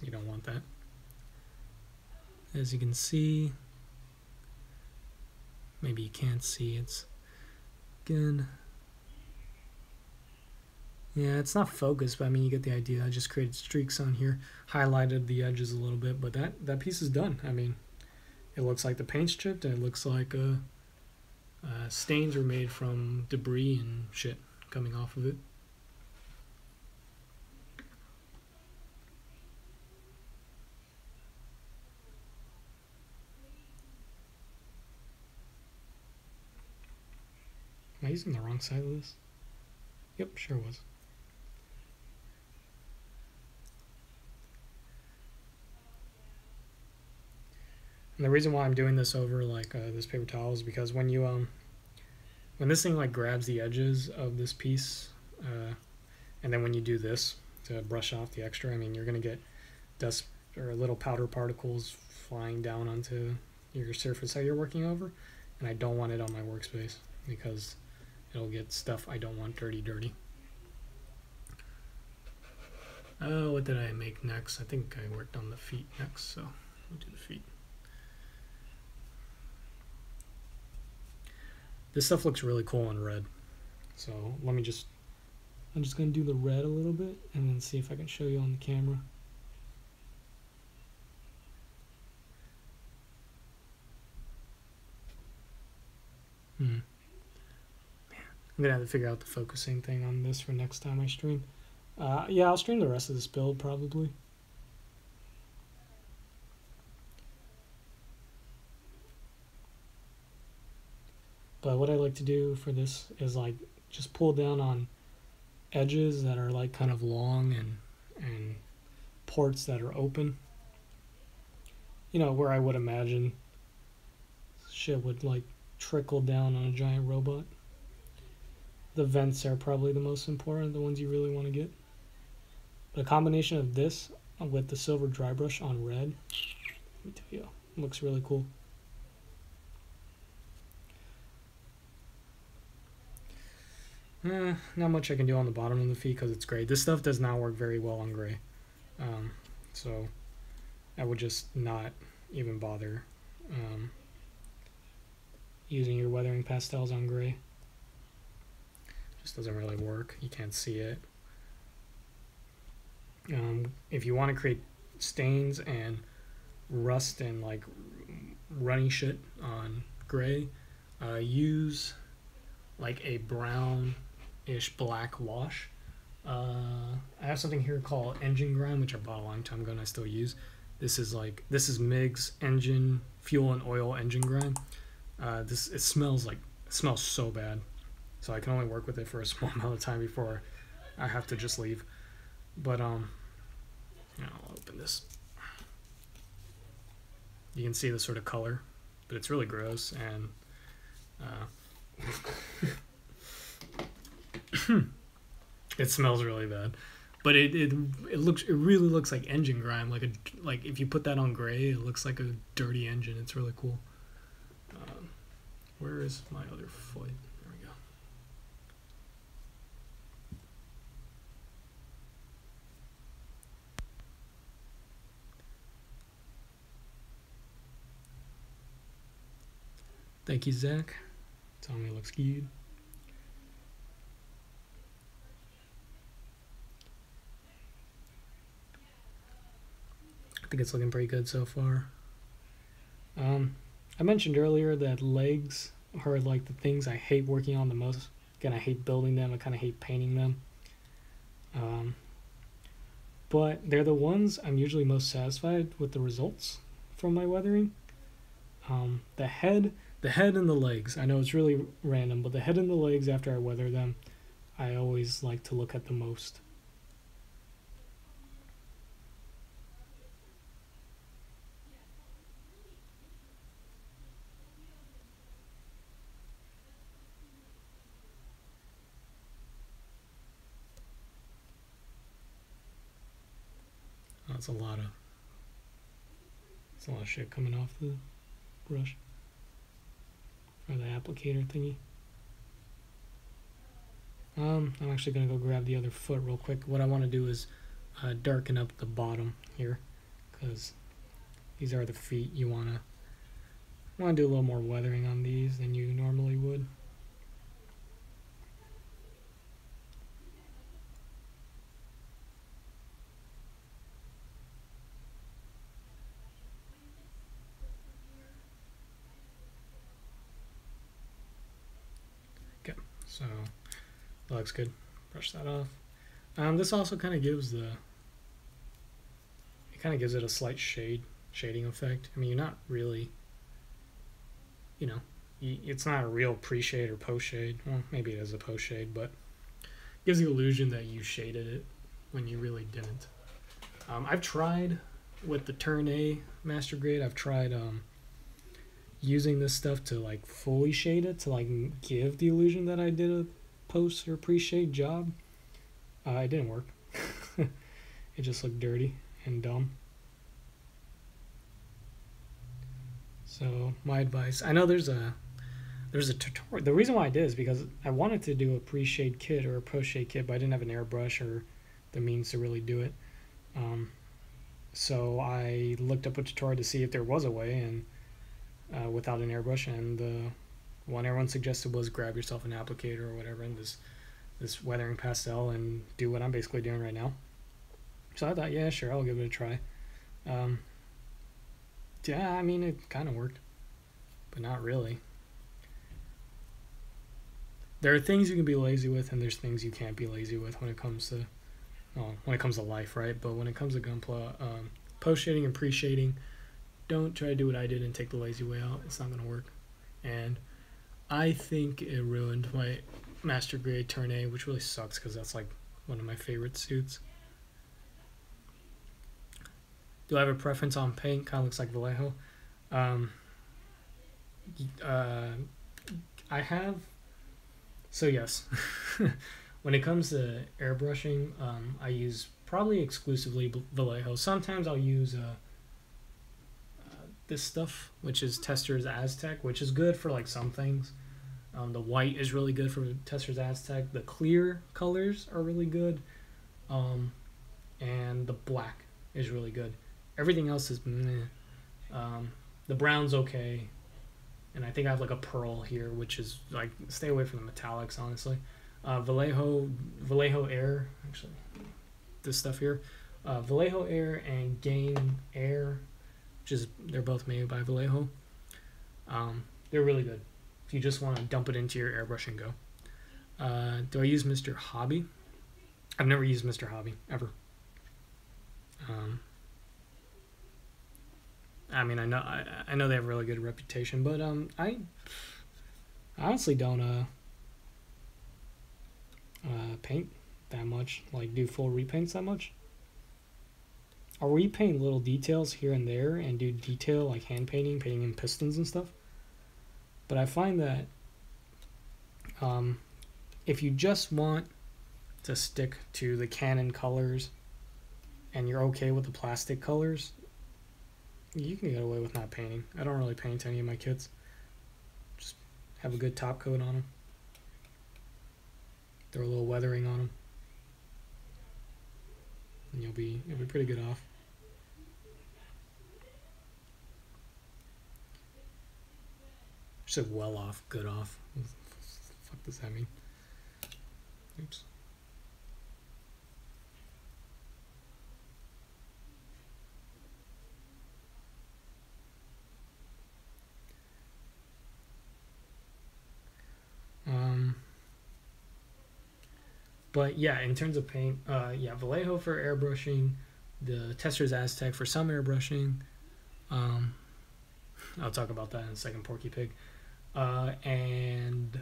you don't want that. As you can see, maybe you can't see, it's again, yeah, it's not focused, but I mean, you get the idea. I just created streaks on here, highlighted the edges a little bit, but that piece is done. I mean, it looks like the paint's chipped, and it looks like stains were made from debris and shit coming off of it. Am I using the wrong side of this? Yep, sure was. And the reason why I'm doing this over like this paper towel is because when you when this thing like grabs the edges of this piece, and then when you do this to brush off the extra, I mean, you're gonna get dust or little powder particles flying down onto your surface that you're working over, and I don't want it on my workspace because it'll get stuff I don't want dirty. What did I make next? I think I worked on the feet next, so we'll do the feet. This stuff looks really cool in red, so I'm just gonna do the red a little bit and then see if I can show you on the camera. I'm gonna have to figure out the focusing thing on this for next time I stream. Yeah, I'll stream the rest of this build probably. But what I like to do for this is like just pull down on edges that are like kind of long and ports that are open. You know, where I would imagine shit would like trickle down on a giant robot. The vents are probably the most important, the ones you really want to get. But a combination of this with the silver dry brush on red, let me tell you, looks really cool. Not much I can do on the bottom of the feet because it's gray. This stuff does not work very well on gray. So I would just not even bother using your weathering pastels on gray. Just doesn't really work. You can't see it. If you want to create stains and rust and like runny shit on gray, use like a brown-ish black wash. I have something here called engine grime, which I bought a long time ago and I still use. This is MIG's engine fuel and oil engine grime. It smells so bad, so I can only work with it for a small amount of time before I have to just leave. But I'll open this. You can see the sort of color, but it's really gross and it smells really bad. But it really looks like engine grime. Like if you put that on gray, it looks like a dirty engine. It's really cool. Where is my other foot? There we go. Thank you, Zach. Tell me it looks good. I think it's looking pretty good so far. I mentioned earlier that legs are like the things I hate working on the most. Again, I hate building them. I kind of hate painting them. But they're the ones I'm usually most satisfied with the results from my weathering. The head and the legs. I know it's really random, but the head and the legs after I weather them, I always like to look at the most. That's a lot of shit coming off the brush or the applicator thingy. I'm actually gonna go grab the other foot real quick. What I want to do is darken up the bottom here, because these are the feet. You wanna do a little more weathering on these than you normally would. So that looks good. Brush that off. This also kind of gives it a slight shading effect. I mean, you're not really, you know, it's not a real pre-shade or post-shade. Well, maybe it is a post-shade, but it gives the illusion that you shaded it when you really didn't. I've tried with the Turn A Master Grade, I've tried using this stuff to like fully shade it, to like give the illusion that I did a post or pre-shade job. It didn't work. It just looked dirty and dumb. So my advice, I know there's a tutorial. The reason why I did is because I wanted to do a pre-shade kit or a post-shade kit, but I didn't have an airbrush or the means to really do it. So I looked up a tutorial to see if there was a way, and without an airbrush, and the one everyone suggested was grab yourself an applicator or whatever, and this weathering pastel, and do what I'm basically doing right now. So I thought, yeah, sure, I'll give it a try. Yeah, I mean, it kind of worked, but not really. There are things you can be lazy with, and there's things you can't be lazy with when it comes to, well, when it comes to life, right? But when it comes to Gunpla, post shading and pre shading, don't try to do what I did and take the lazy way out. It's not gonna work. And I think it ruined my Master Grade Turn A, which really sucks because that's like one of my favorite suits. Do I have a preference on paint? Kind of looks like Vallejo. I have. So yes, when it comes to airbrushing, I use probably exclusively Vallejo. Sometimes I'll use this stuff, which is Testor's Aztec, which is good for like some things. The white is really good for Testor's Aztec. The clear colors are really good, and the black is really good. Everything else is meh. The brown's okay, and I think I have like a pearl here, which is like, stay away from the metallics, honestly. Vallejo Air, actually, this stuff here, Vallejo Air and Gain Air, which is, they're both made by Vallejo. They're really good if you just want to dump it into your airbrush and go. Do I use Mr. Hobby? I've never used Mr. Hobby ever. I mean, I know they have a really good reputation, but I honestly don't paint that much, like do full repaints that much. I'll repaint little details here and there and do detail like hand painting in pistons and stuff. But I find that if you just want to stick to the Canon colors and you're okay with the plastic colors, you can get away with not painting. I don't really paint any of my kits. Just have a good top coat on them. Throw a little weathering on them, and you'll be pretty good off. I said well off, good off. What the fuck does that mean? Oops. But yeah, in terms of paint, yeah, Vallejo for airbrushing, the Testor's Aztec for some airbrushing. I'll talk about that in a second, Porky Pig. And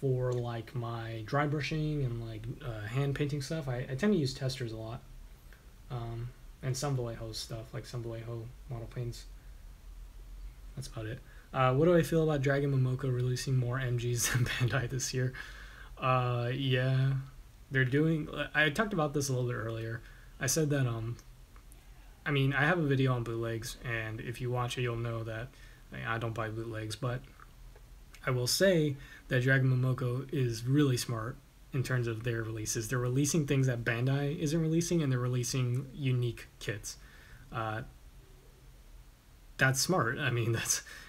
for like my dry brushing and like hand painting stuff, I tend to use Testor's a lot. And some Vallejo stuff, like some Vallejo model paints. That's about it. What do I feel about Dragon Momoko releasing more MGs than Bandai this year? Yeah, they're doing. I talked about this a little bit earlier. I said that I mean, I have a video on bootlegs, and if you watch it, you'll know that I don't buy bootlegs. But I will say that Dragon Momoko is really smart in terms of their releases. They're releasing things that Bandai isn't releasing, and they're releasing unique kits. That's smart. I mean,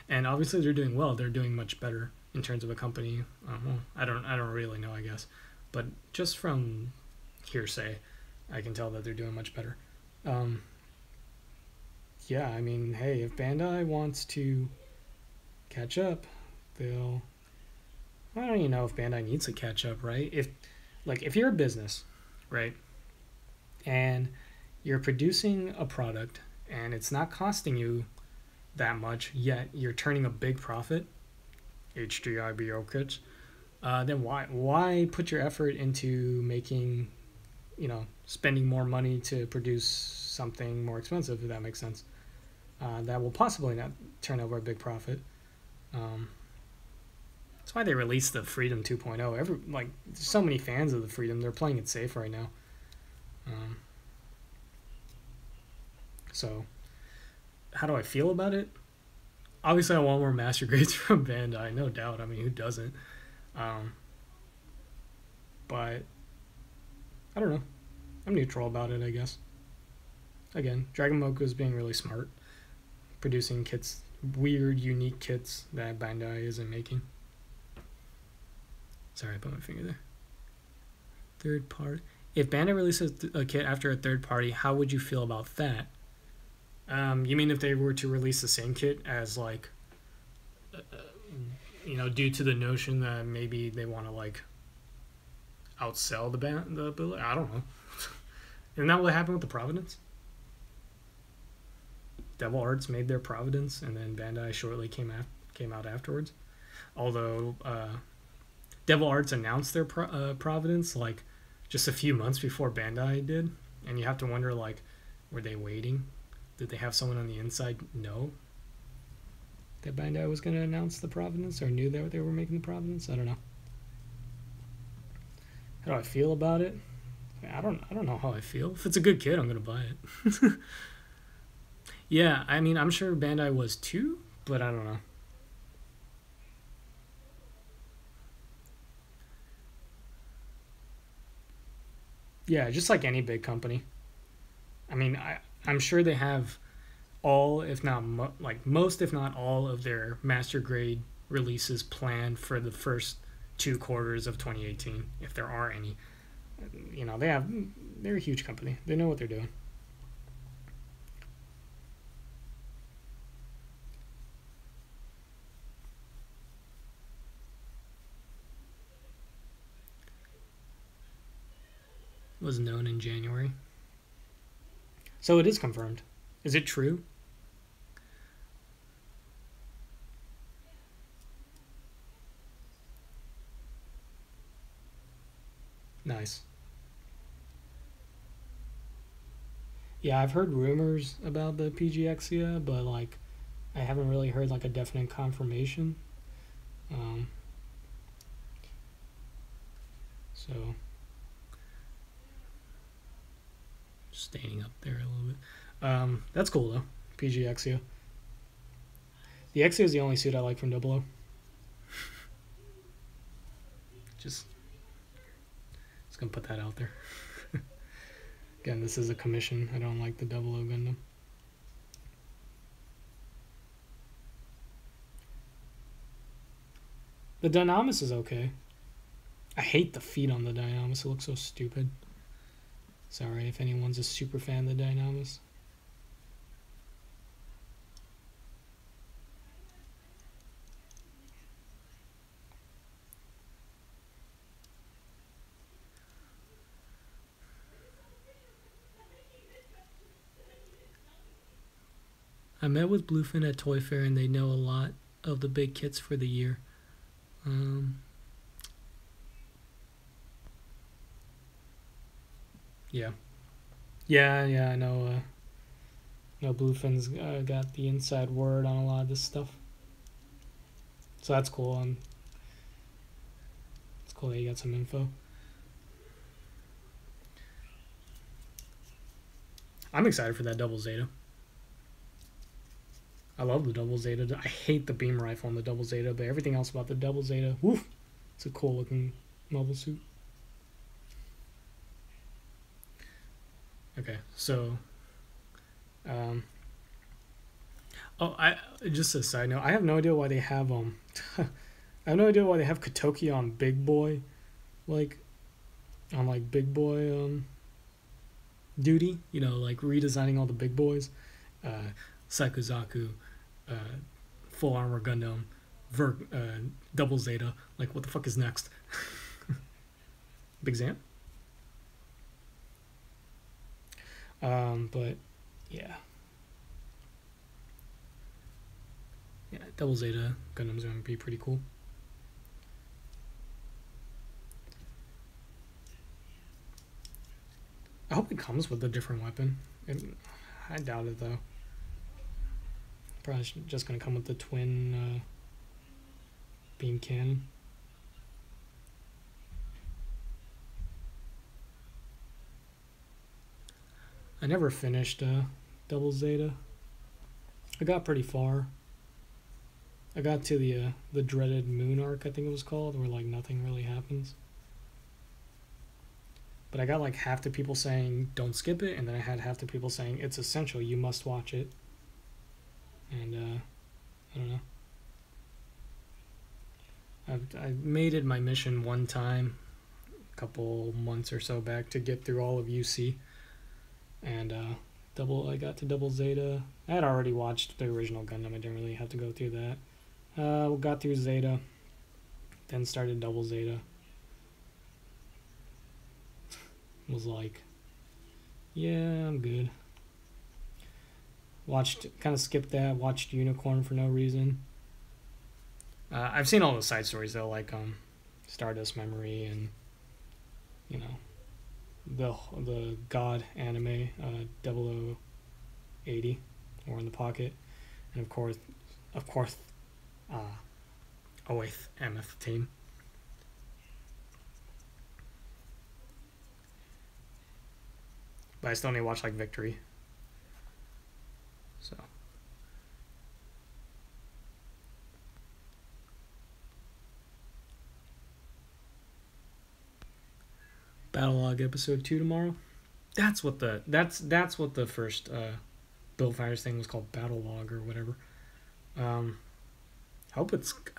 and obviously they're doing well. They're doing much better in terms of a company. Well, I don't really know, I guess, but just from hearsay, I can tell that they're doing much better. Yeah, I mean, hey, if Bandai wants to catch up, they'll I don't even know if Bandai needs to catch up, right? If you're a business, right, and you're producing a product and it's not costing you that much, yet you're turning a big profit, HDI bureaucrats, then why put your effort into making, spending more money to produce something more expensive, if that makes sense, that will possibly not turn over a big profit. That's why they released the Freedom 2.0. There's so many fans of the Freedom, they're playing it safe right now. So how do I feel about it? Obviously, I want more master grades from Bandai, no doubt. I mean, who doesn't? But I don't know. I'm neutral about it, I guess. Again, Dragon Moku is being really smart, producing kits, weird, unique kits that Bandai isn't making. Sorry, I put my finger there. Third party. If Bandai releases a kit after a third party, how would you feel about that? You mean if they were to release the same kit as due to the notion that maybe they want to outsell the ability? I don't know. Isn't that what happened with the Providence? Devil Arts made their Providence, and then Bandai shortly came out afterwards. Although Devil Arts announced their Providence just a few months before Bandai did, and you have to wonder were they waiting? Did they have someone on the inside know that Bandai was going to announce the Providence, or knew that they were making the Providence? I don't know. How do I feel about it? I don't know how I feel. If it's a good kit, I'm going to buy it. Yeah, I mean, I'm sure Bandai was too, but I don't know. Yeah, just like any big company. I mean, I'm sure they have all, if not most, if not all, of their master grade releases planned for the first 2 quarters of 2018, if there are any. They're a huge company. They know what they're doing. Was known in January. So it is confirmed. Is it true? Nice. Yeah, I've heard rumors about the PGXia, but I haven't really heard a definite confirmation. So staining up there a little bit. That's cool though. PGXia. The Exia is the only suit I like from Double O. Just gonna put that out there. Again, this is a commission. I don't like the Double O Gundam. The Dynamis is okay. I hate the feet on the Dynamis. It looks so stupid. Sorry if anyone's a super fan of the Dynamis. I met with Bluefin at Toy Fair, and they know a lot of the big kits for the year. Yeah. Yeah, I know. Bluefin's got the inside word on a lot of this stuff. So that's cool. And it's cool that you got some info. I'm excited for that double Zeta. I love the double Zeta. I hate the beam rifle on the double Zeta, but everything else about the double Zeta, woof, it's a cool looking mobile suit. Okay, so, just a side note, I have no idea why they have I have no idea why they have Kotoki on Big Boy, on Big Boy duty. Redesigning all the big boys, Saikuzaku, Full Armor Gundam, double Zeta. Like, what the fuck is next? Big Zam? But yeah. Yeah, double Zeta Gundam's gonna be pretty cool. I hope it comes with a different weapon. I doubt it though. Probably just gonna come with the twin beam cannon. I never finished Double Zeta. I got pretty far. I got to the dreaded moon arc, I think it was called, where like nothing really happens. But I got like half the people saying don't skip it, and then I had half the people saying it's essential, you must watch it. And I don't know. I made it my mission one time, a couple months or so back, to get through all of UC. And I got to Double Zeta. I had already watched the original Gundam. I didn't really have to go through that. Got through Zeta, then started Double Zeta. Was like, yeah, I'm good. Kind of skipped that. Watched Unicorn for no reason. I've seen all the side stories though, like Stardust Memory and you know the God anime 0080 or in the pocket, and of course, Oath Mammoth Team. But I still need to watch like Victory. So Battle Log episode 2 tomorrow. That's what the first Build Fighters thing was called, Battle Log or whatever. I hope it's good.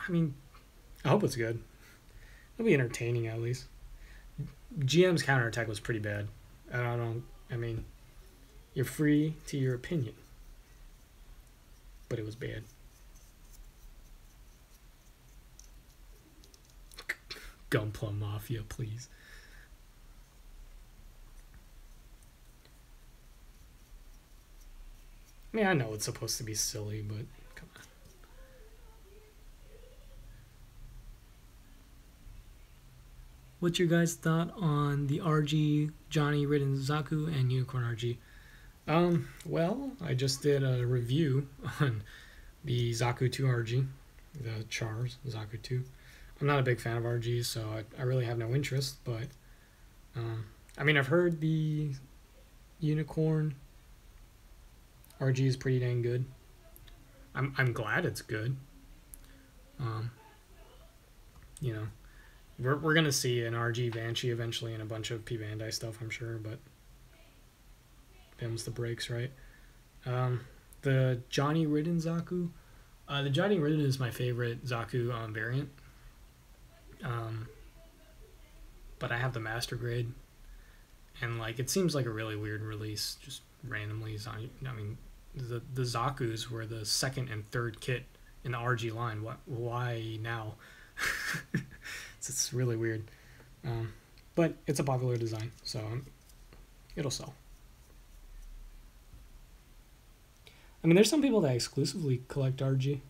It'll be entertaining at least. GM's counterattack was pretty bad. I mean, you're free to your opinion, but it was bad. Gunpla Mafia, please. I mean, I know it's supposed to be silly, but come on. What's your guys' thought on the RG Johnny Ridden Zaku and Unicorn RG? Well, I just did a review on the Zaku 2 RG, the Char's Zaku 2. I'm not a big fan of RGs, so I really have no interest, but I mean, I've heard the Unicorn RG is pretty dang good. I'm glad it's good. You know, we're gonna see an RG Banshee eventually and a bunch of P Bandai stuff, I'm sure, but them's the breaks, right? The Johnny Ridden Zaku. The Johnny Ridden is my favorite Zaku variant. But I have the master grade, and like it seems like a really weird release, just randomly. I mean, the Zakus were the second and third kit in the RG line. Why now? It's really weird. But it's a popular design, so it'll sell. I mean, there's some people that exclusively collect RG.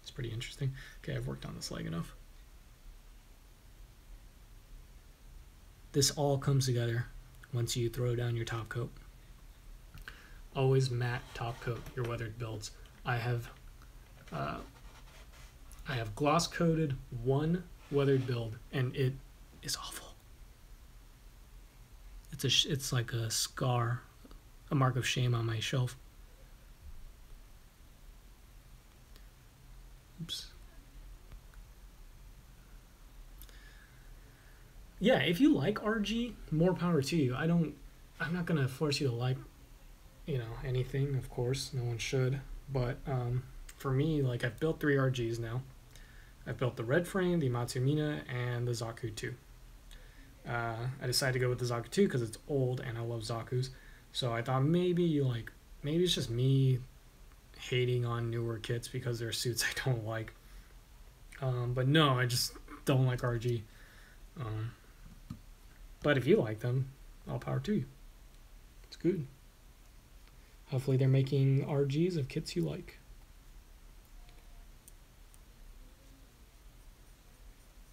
It's pretty interesting. Okay, I've worked on this leg enough. This all comes together once you throw down your top coat. Always matte top coat your weathered builds. I have gloss coated one weathered build, and it is awful. It's like a scar, a mark of shame on my shelf. Oops. Yeah, if you like RG, more power to you. I'm not gonna force you to like, anything. Of course, no one should. But for me, like, I've built 3 RGs now. I've built the red frame, the Matsumina, and the Zaku 2. I decided to go with the Zaku 2 because it's old and I love Zakus. So I thought maybe it's just me hating on newer kits because they're suits I don't like. But no, I just don't like RG. Um, but if you like them, all power to you. It's good. Hopefully they're making RGs of kits you like.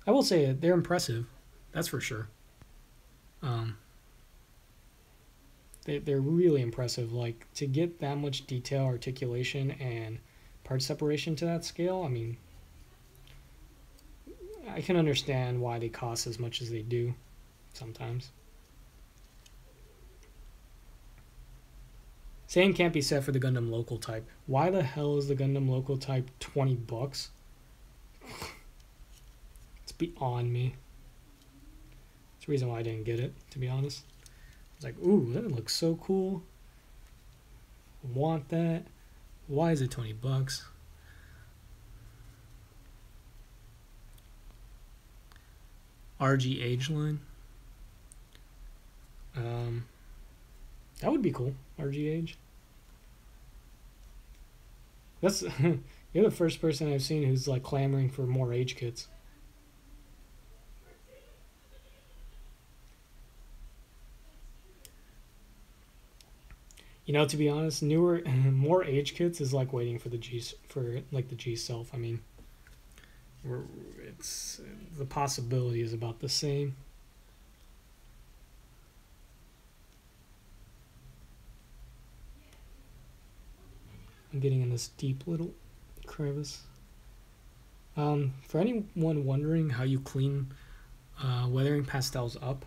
I will say they're impressive. That's for sure. Um, they're really impressive. Like, to get that much detail, articulation, and part separation to that scale, I mean, I can understand why they cost as much as they do sometimes. Same can't be said for the Gundam local type. Why the hell is the Gundam local type $20? It's beyond me. It's the reason why I didn't get it, to be honest. It's like, ooh, that looks so cool. Want that. Why is it $20? RG age line. That would be cool. RG age. That's you're the first person I've seen who's like clamoring for more age kits. You know, to be honest, newer, more age kits is like waiting for the G self. I mean, it's the possibility is about the same. I'm getting in this deep little crevice. For anyone wondering how you clean weathering pastels up,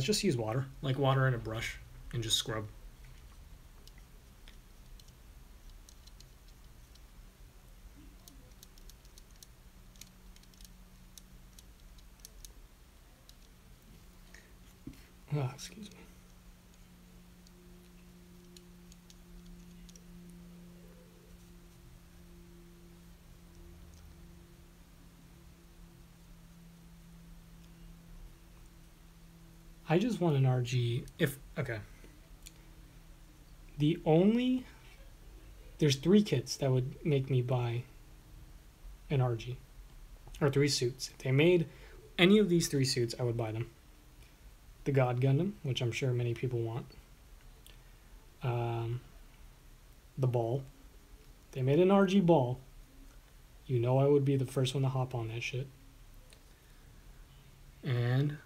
just use water, like water and a brush, and just scrub. Excuse me. I just want an RG. Okay. There's 3 kits that would make me buy an RG. Or 3 suits. If they made any of these 3 suits, I would buy them. The God Gundam, which I'm sure many people want. The ball. If they made an RG ball, you know I would be the first one to hop on that shit. And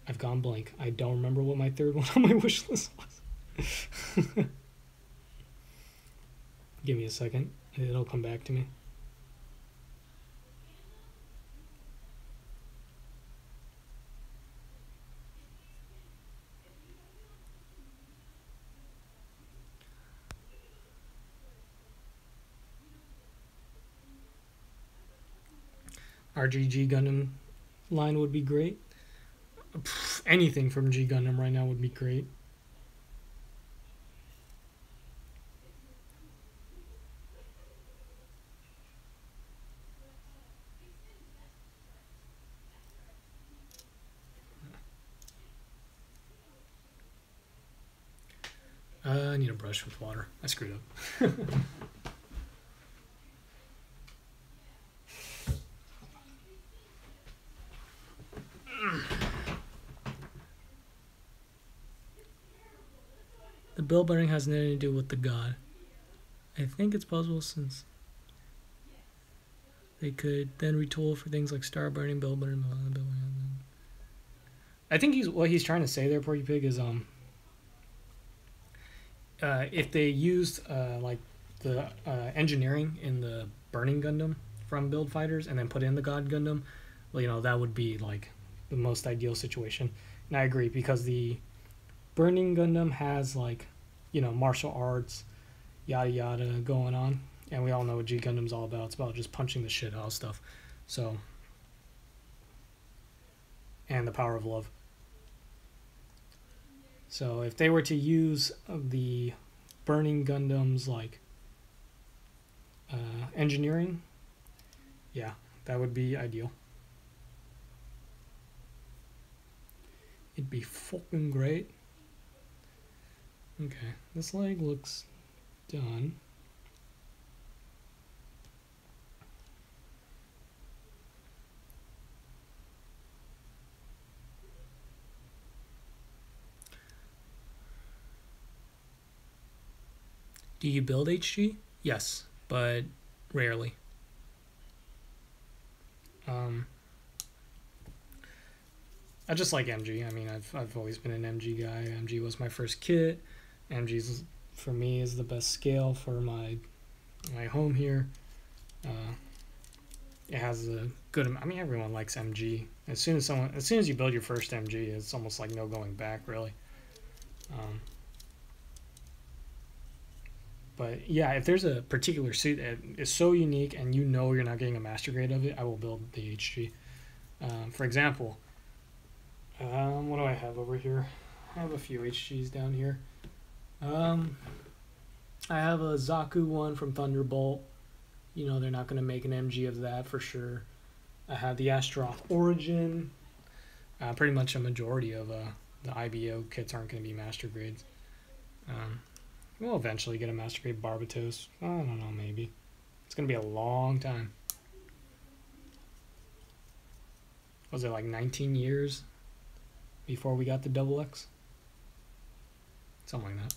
I've gone blank. I don't remember what my 3rd one on my wish list was. Give me a second. It'll come back to me. RGG Gundam line would be great. Anything from G Gundam right now would be great. I need a brush with water. I screwed up. The bell bearing has nothing to do with the god. I think it's possible since they could then retool for things like star burning, bell burning, bell burning. I think what he's trying to say there, Porky Pig, is if they used like the engineering in the burning Gundam from Build Fighters and then put in the God Gundam, well, you know, that would be like the most ideal situation. And I agree, because the burning Gundam has, like, you know, martial arts, yada yada going on, and we all know what G Gundam's all about. It's about just punching the shit out of stuff. So, and the power of love. So if they were to use the burning Gundam's like engineering, yeah, that would be ideal. It'd be fucking great. Okay, this leg looks done. Do you build HG? Yes, but rarely. I just like MG. I mean, I've always been an MG guy. MG was my first kit. MG's for me is the best scale for my home here. It has a good. I mean, everyone likes MG. As soon as you build your first MG, it's almost like no going back, really. But yeah, if there's a particular suit that is so unique and you know you're not getting a master grade of it, I will build the HG. For example, what do I have over here? I have a few HGs down here. I have a Zaku one from Thunderbolt. You know, they're not going to make an MG of that for sure. I have the Astaroth Origin. Pretty much a majority of the IBO kits aren't going to be master grades. We'll eventually get a master grade Barbatos. I don't know, maybe. It's going to be a long time. Was it like 19 years before we got the double X? Something like that.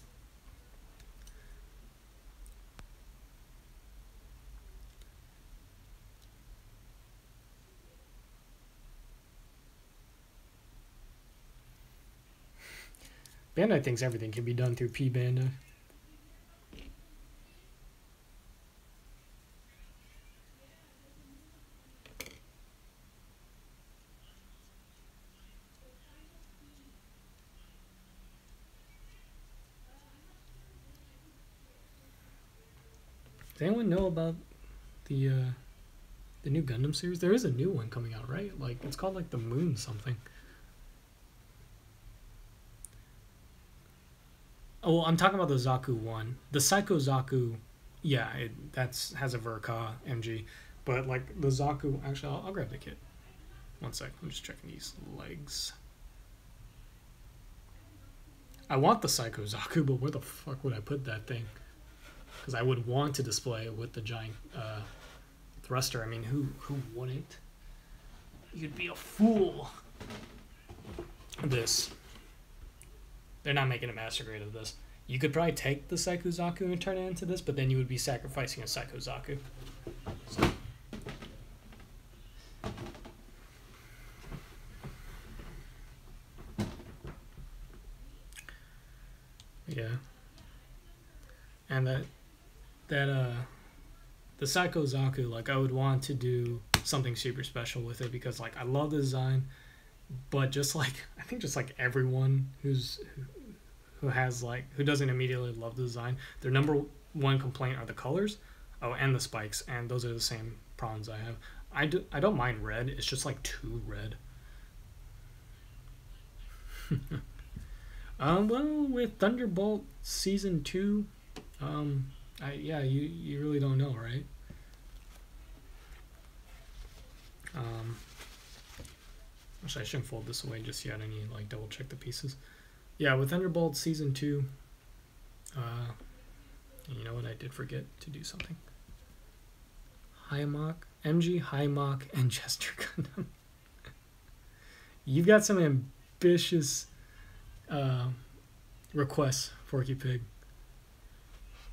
Bandai thinks everything can be done through P Bandai. Does anyone know about the new Gundam series? There is a new one coming out, right? Like it's called like the Moon something. Oh, well, I'm talking about the Zaku one. The Psycho Zaku, yeah, has a Verka MG, but like the Zaku. Actually, I'll grab the kit. One sec. I'm just checking these legs. I want the Psycho Zaku, but where the fuck would I put that thing? Because I would want to display it with the giant thruster. I mean, who wouldn't? You'd be a fool. This. They're not making a master grade of this. You could probably take the Psycho Zaku and turn it into this, but then you would be sacrificing a Psycho Zaku. So. Yeah. And the Psycho Zaku, like I would want to do something super special with it because like I love the design, but just like I think just like everyone who doesn't immediately love the design, their number one complaint are the colors, oh, and the spikes, and those are the same problems I have. I don't mind red. It's just like too red. Well, with Thunderbolt Season 2, you really don't know, right? Actually, I shouldn't fold this away just yet. I need to like double check the pieces. Yeah, with Thunderbolt Season 2, you know what? I did forget to do something. Hymach, MG, Hymach, and Jester Gundam. You've got some ambitious requests, Forky Pig.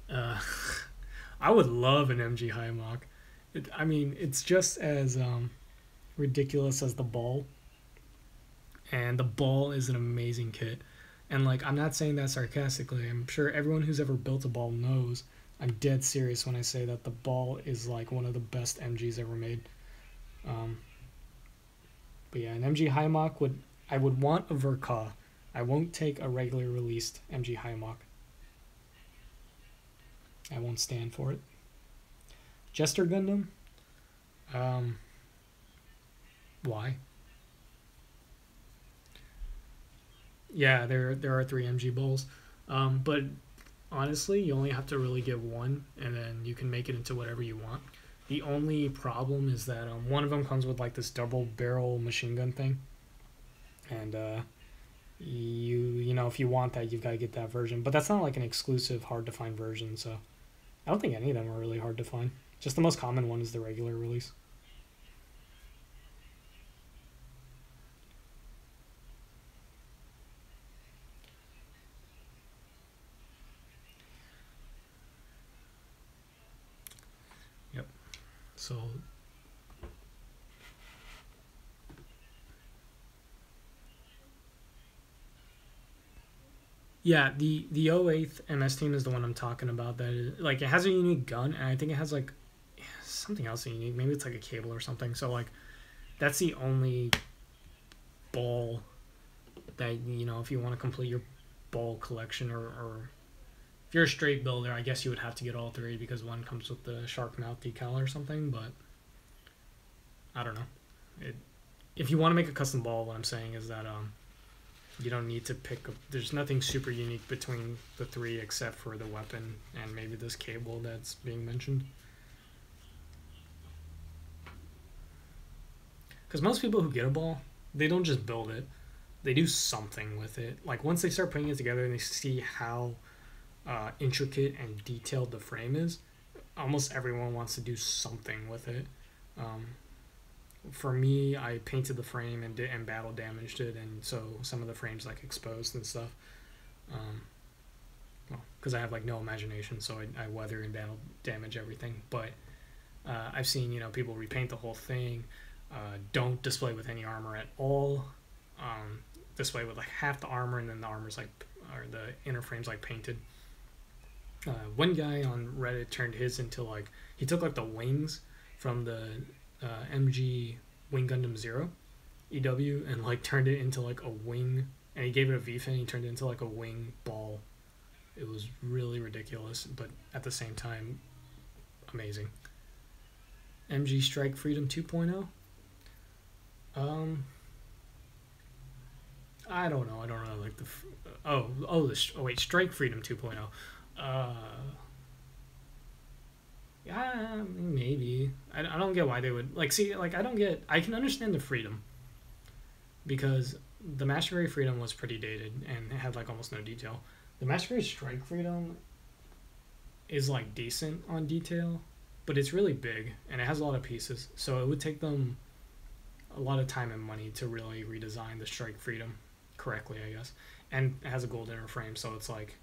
I would love an MG Hymach. I mean, it's just as ridiculous as the ball. And the ball is an amazing kit. And like, I'm not saying that sarcastically. I'm sure everyone who's ever built a ball knows I'm dead serious when I say that the ball is like one of the best MGs ever made. But yeah, an MG Hymach I would want a Verka. I won't take a regularly released MG Hymach. I won't stand for it. Jester Gundam. Why? Yeah, there are 3 MG balls. But honestly, you only have to really get one, and then you can make it into whatever you want. The only problem is that one of them comes with like this double barrel machine gun thing, and you know, if you want that, you've got to get that version. But that's not like an exclusive, hard to find version. So I don't think any of them are really hard to find. Just the most common one is the regular release. Yep. So yeah, the '08 MS team is the one I'm talking about. That is, like, it has a unique gun, and I think it has like something else unique. Maybe it's like a cable or something. So like that's the only ball that, you know, if you want to complete your ball collection, or if you're a straight builder, I guess you would have to get all three because one comes with the shark mouth decal or something. But I don't know. It, if you want to make a custom ball, what I'm saying is that you don't need to pick. There's nothing super unique between the three except for the weapon and maybe this cable that's being mentioned. Because most people who get a ball, they don't just build it; they do something with it. Like once they start putting it together and they see how intricate and detailed the frame is, almost everyone wants to do something with it. Um, for me, I painted the frame and battle damaged it, and so some of the frames like exposed and stuff. Um, well, because I have like no imagination, so I weather and battle damage everything. But I've seen, you know, people repaint the whole thing, don't display with any armor at all, um, display with like half the armor, and then the armor's like, or the inner frame's like painted. One guy on Reddit turned his into like, he took like the wings from the MG Wing Gundam Zero EW and like turned it into like a wing, and he gave it a V fin. He turned it into like a wing ball. It was really ridiculous, but at the same time, amazing. MG Strike Freedom 2.0. Um, I don't know. I don't really like the. Oh wait, Strike Freedom 2.0. Uh, yeah, maybe. I don't get why they would like. See, like I don't get. I can understand the freedom because the Master Grade Freedom was pretty dated and it had like almost no detail. The Master Grade Strike Freedom is like decent on detail, but it's really big and it has a lot of pieces. So it would take them a lot of time and money to really redesign the Strike Freedom correctly, I guess. And it has a gold inner frame, so it's like,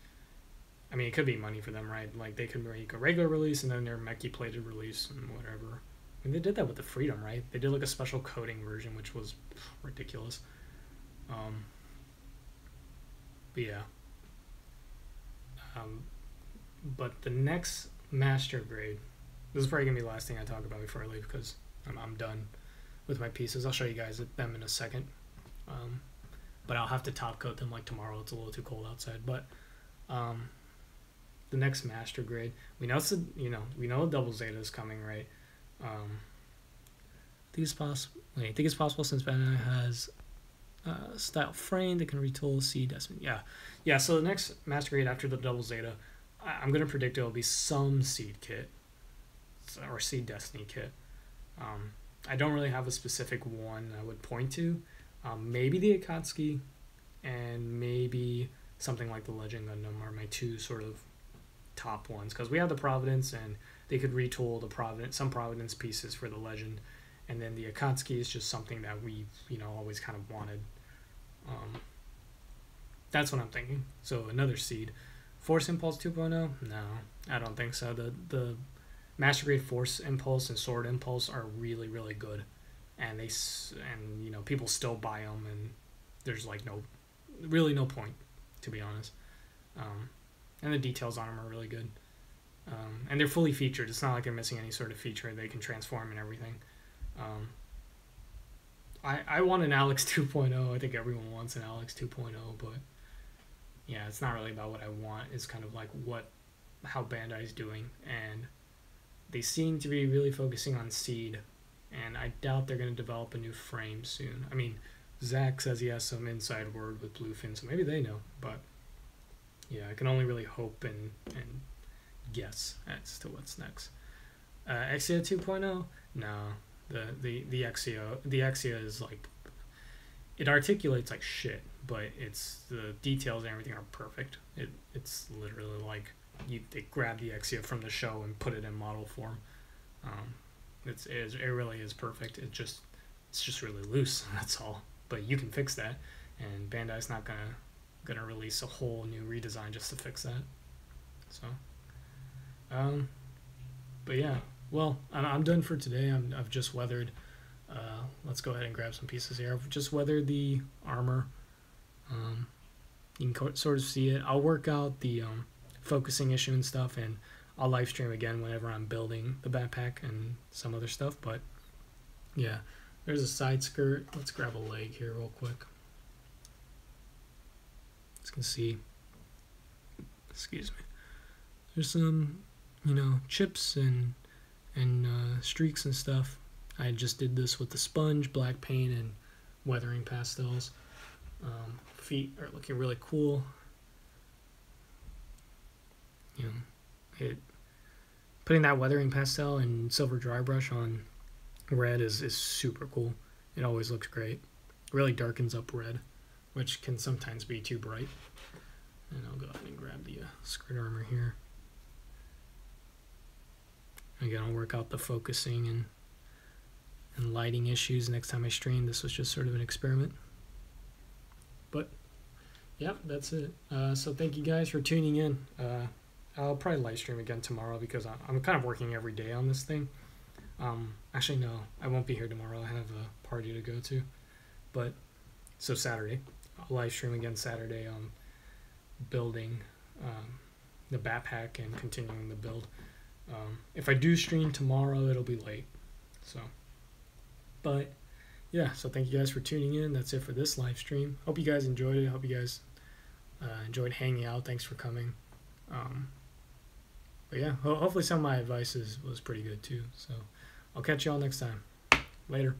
I mean, it could be money for them, right? Like they could make a regular release and then their mechie plated release and whatever. I mean, they did that with the Freedom, right? They did like a special coating version, which was ridiculous. Um, but yeah. Um, but the next Master Grade, this is probably gonna be the last thing I talk about before I leave because I'm done with my pieces. I'll show you guys them in a second. Um, but I'll have to top coat them like tomorrow. It's a little too cold outside. But the next Master Grade, we know we know a double Zeta is coming, right? I think it's possible. I think it's possible since Bandai has style frame that can retool Seed Destiny. Yeah. So the next Master Grade after the double Zeta, I'm gonna predict it'll be some Seed kit or Seed Destiny kit. I don't really have a specific one I would point to. Maybe the Akatsuki and maybe something like the Legend Gundam are my two sort of top ones because we have the Providence and they could retool some Providence pieces for the Legend, and then the Akatsuki is just something that we've always kind of wanted. That's what I'm thinking. So another Seed. Force Impulse 2.0? No, I don't think so. The Master Grade Force Impulse and Sword Impulse are really, really good, and people still buy them, and there's like no point, to be honest. And the details on them are really good, and they're fully featured. It's not like they're missing any sort of feature. They can transform and everything. I want an Alex 2.0. I think everyone wants an Alex 2.0, but yeah, it's not really about what I want. It's kind of like how Bandai's doing, and they seem to be really focusing on Seed, and I doubt they're going to develop a new frame soon. I mean, Zach says he has some inside word with Bluefin, so maybe they know, but yeah, I can only really hope and guess as to what's next. Exia 2.0? No, the Exia is like, it articulates like shit, but it's the details and everything are perfect. It's literally like they grab the Exia from the show and put it in model form. Um, it really is perfect. It's just really loose. That's all. But you can fix that, and Bandai's not gonna release a whole new redesign just to fix that. So, um, but yeah. Well, I'm done for today. I've just weathered. Let's go ahead and grab some pieces here. I've just weathered the armor. You can sort of see it. I'll work out the focusing issue and stuff, and I'll live stream again whenever I'm building the backpack and some other stuff. But yeah, there's a side skirt. Let's grab a leg here real quick. As you can see, excuse me. There's some, chips and streaks and stuff. I just did this with the sponge, black paint, and weathering pastels. Feet are looking really cool. Putting that weathering pastel and silver dry brush on red is super cool. It always looks great. Really darkens up red, which can sometimes be too bright. And I'll go ahead and grab the skirt armor here. Again, I'll work out the focusing and lighting issues next time I stream. This was just sort of an experiment. But, yeah, that's it. So thank you guys for tuning in. I'll probably live stream again tomorrow because I'm kind of working every day on this thing. Actually, no, I won't be here tomorrow. I have a party to go to. But, so Saturday. I'll live stream again Saturday on building the backpack and continuing the build. If I do stream tomorrow, it'll be late. So, but yeah, so thank you guys for tuning in. That's it for this live stream. Hope you guys enjoyed it. Hope you guys enjoyed hanging out. Thanks for coming. But yeah, hopefully some of my advice was pretty good too. So I'll catch y'all next time. Later.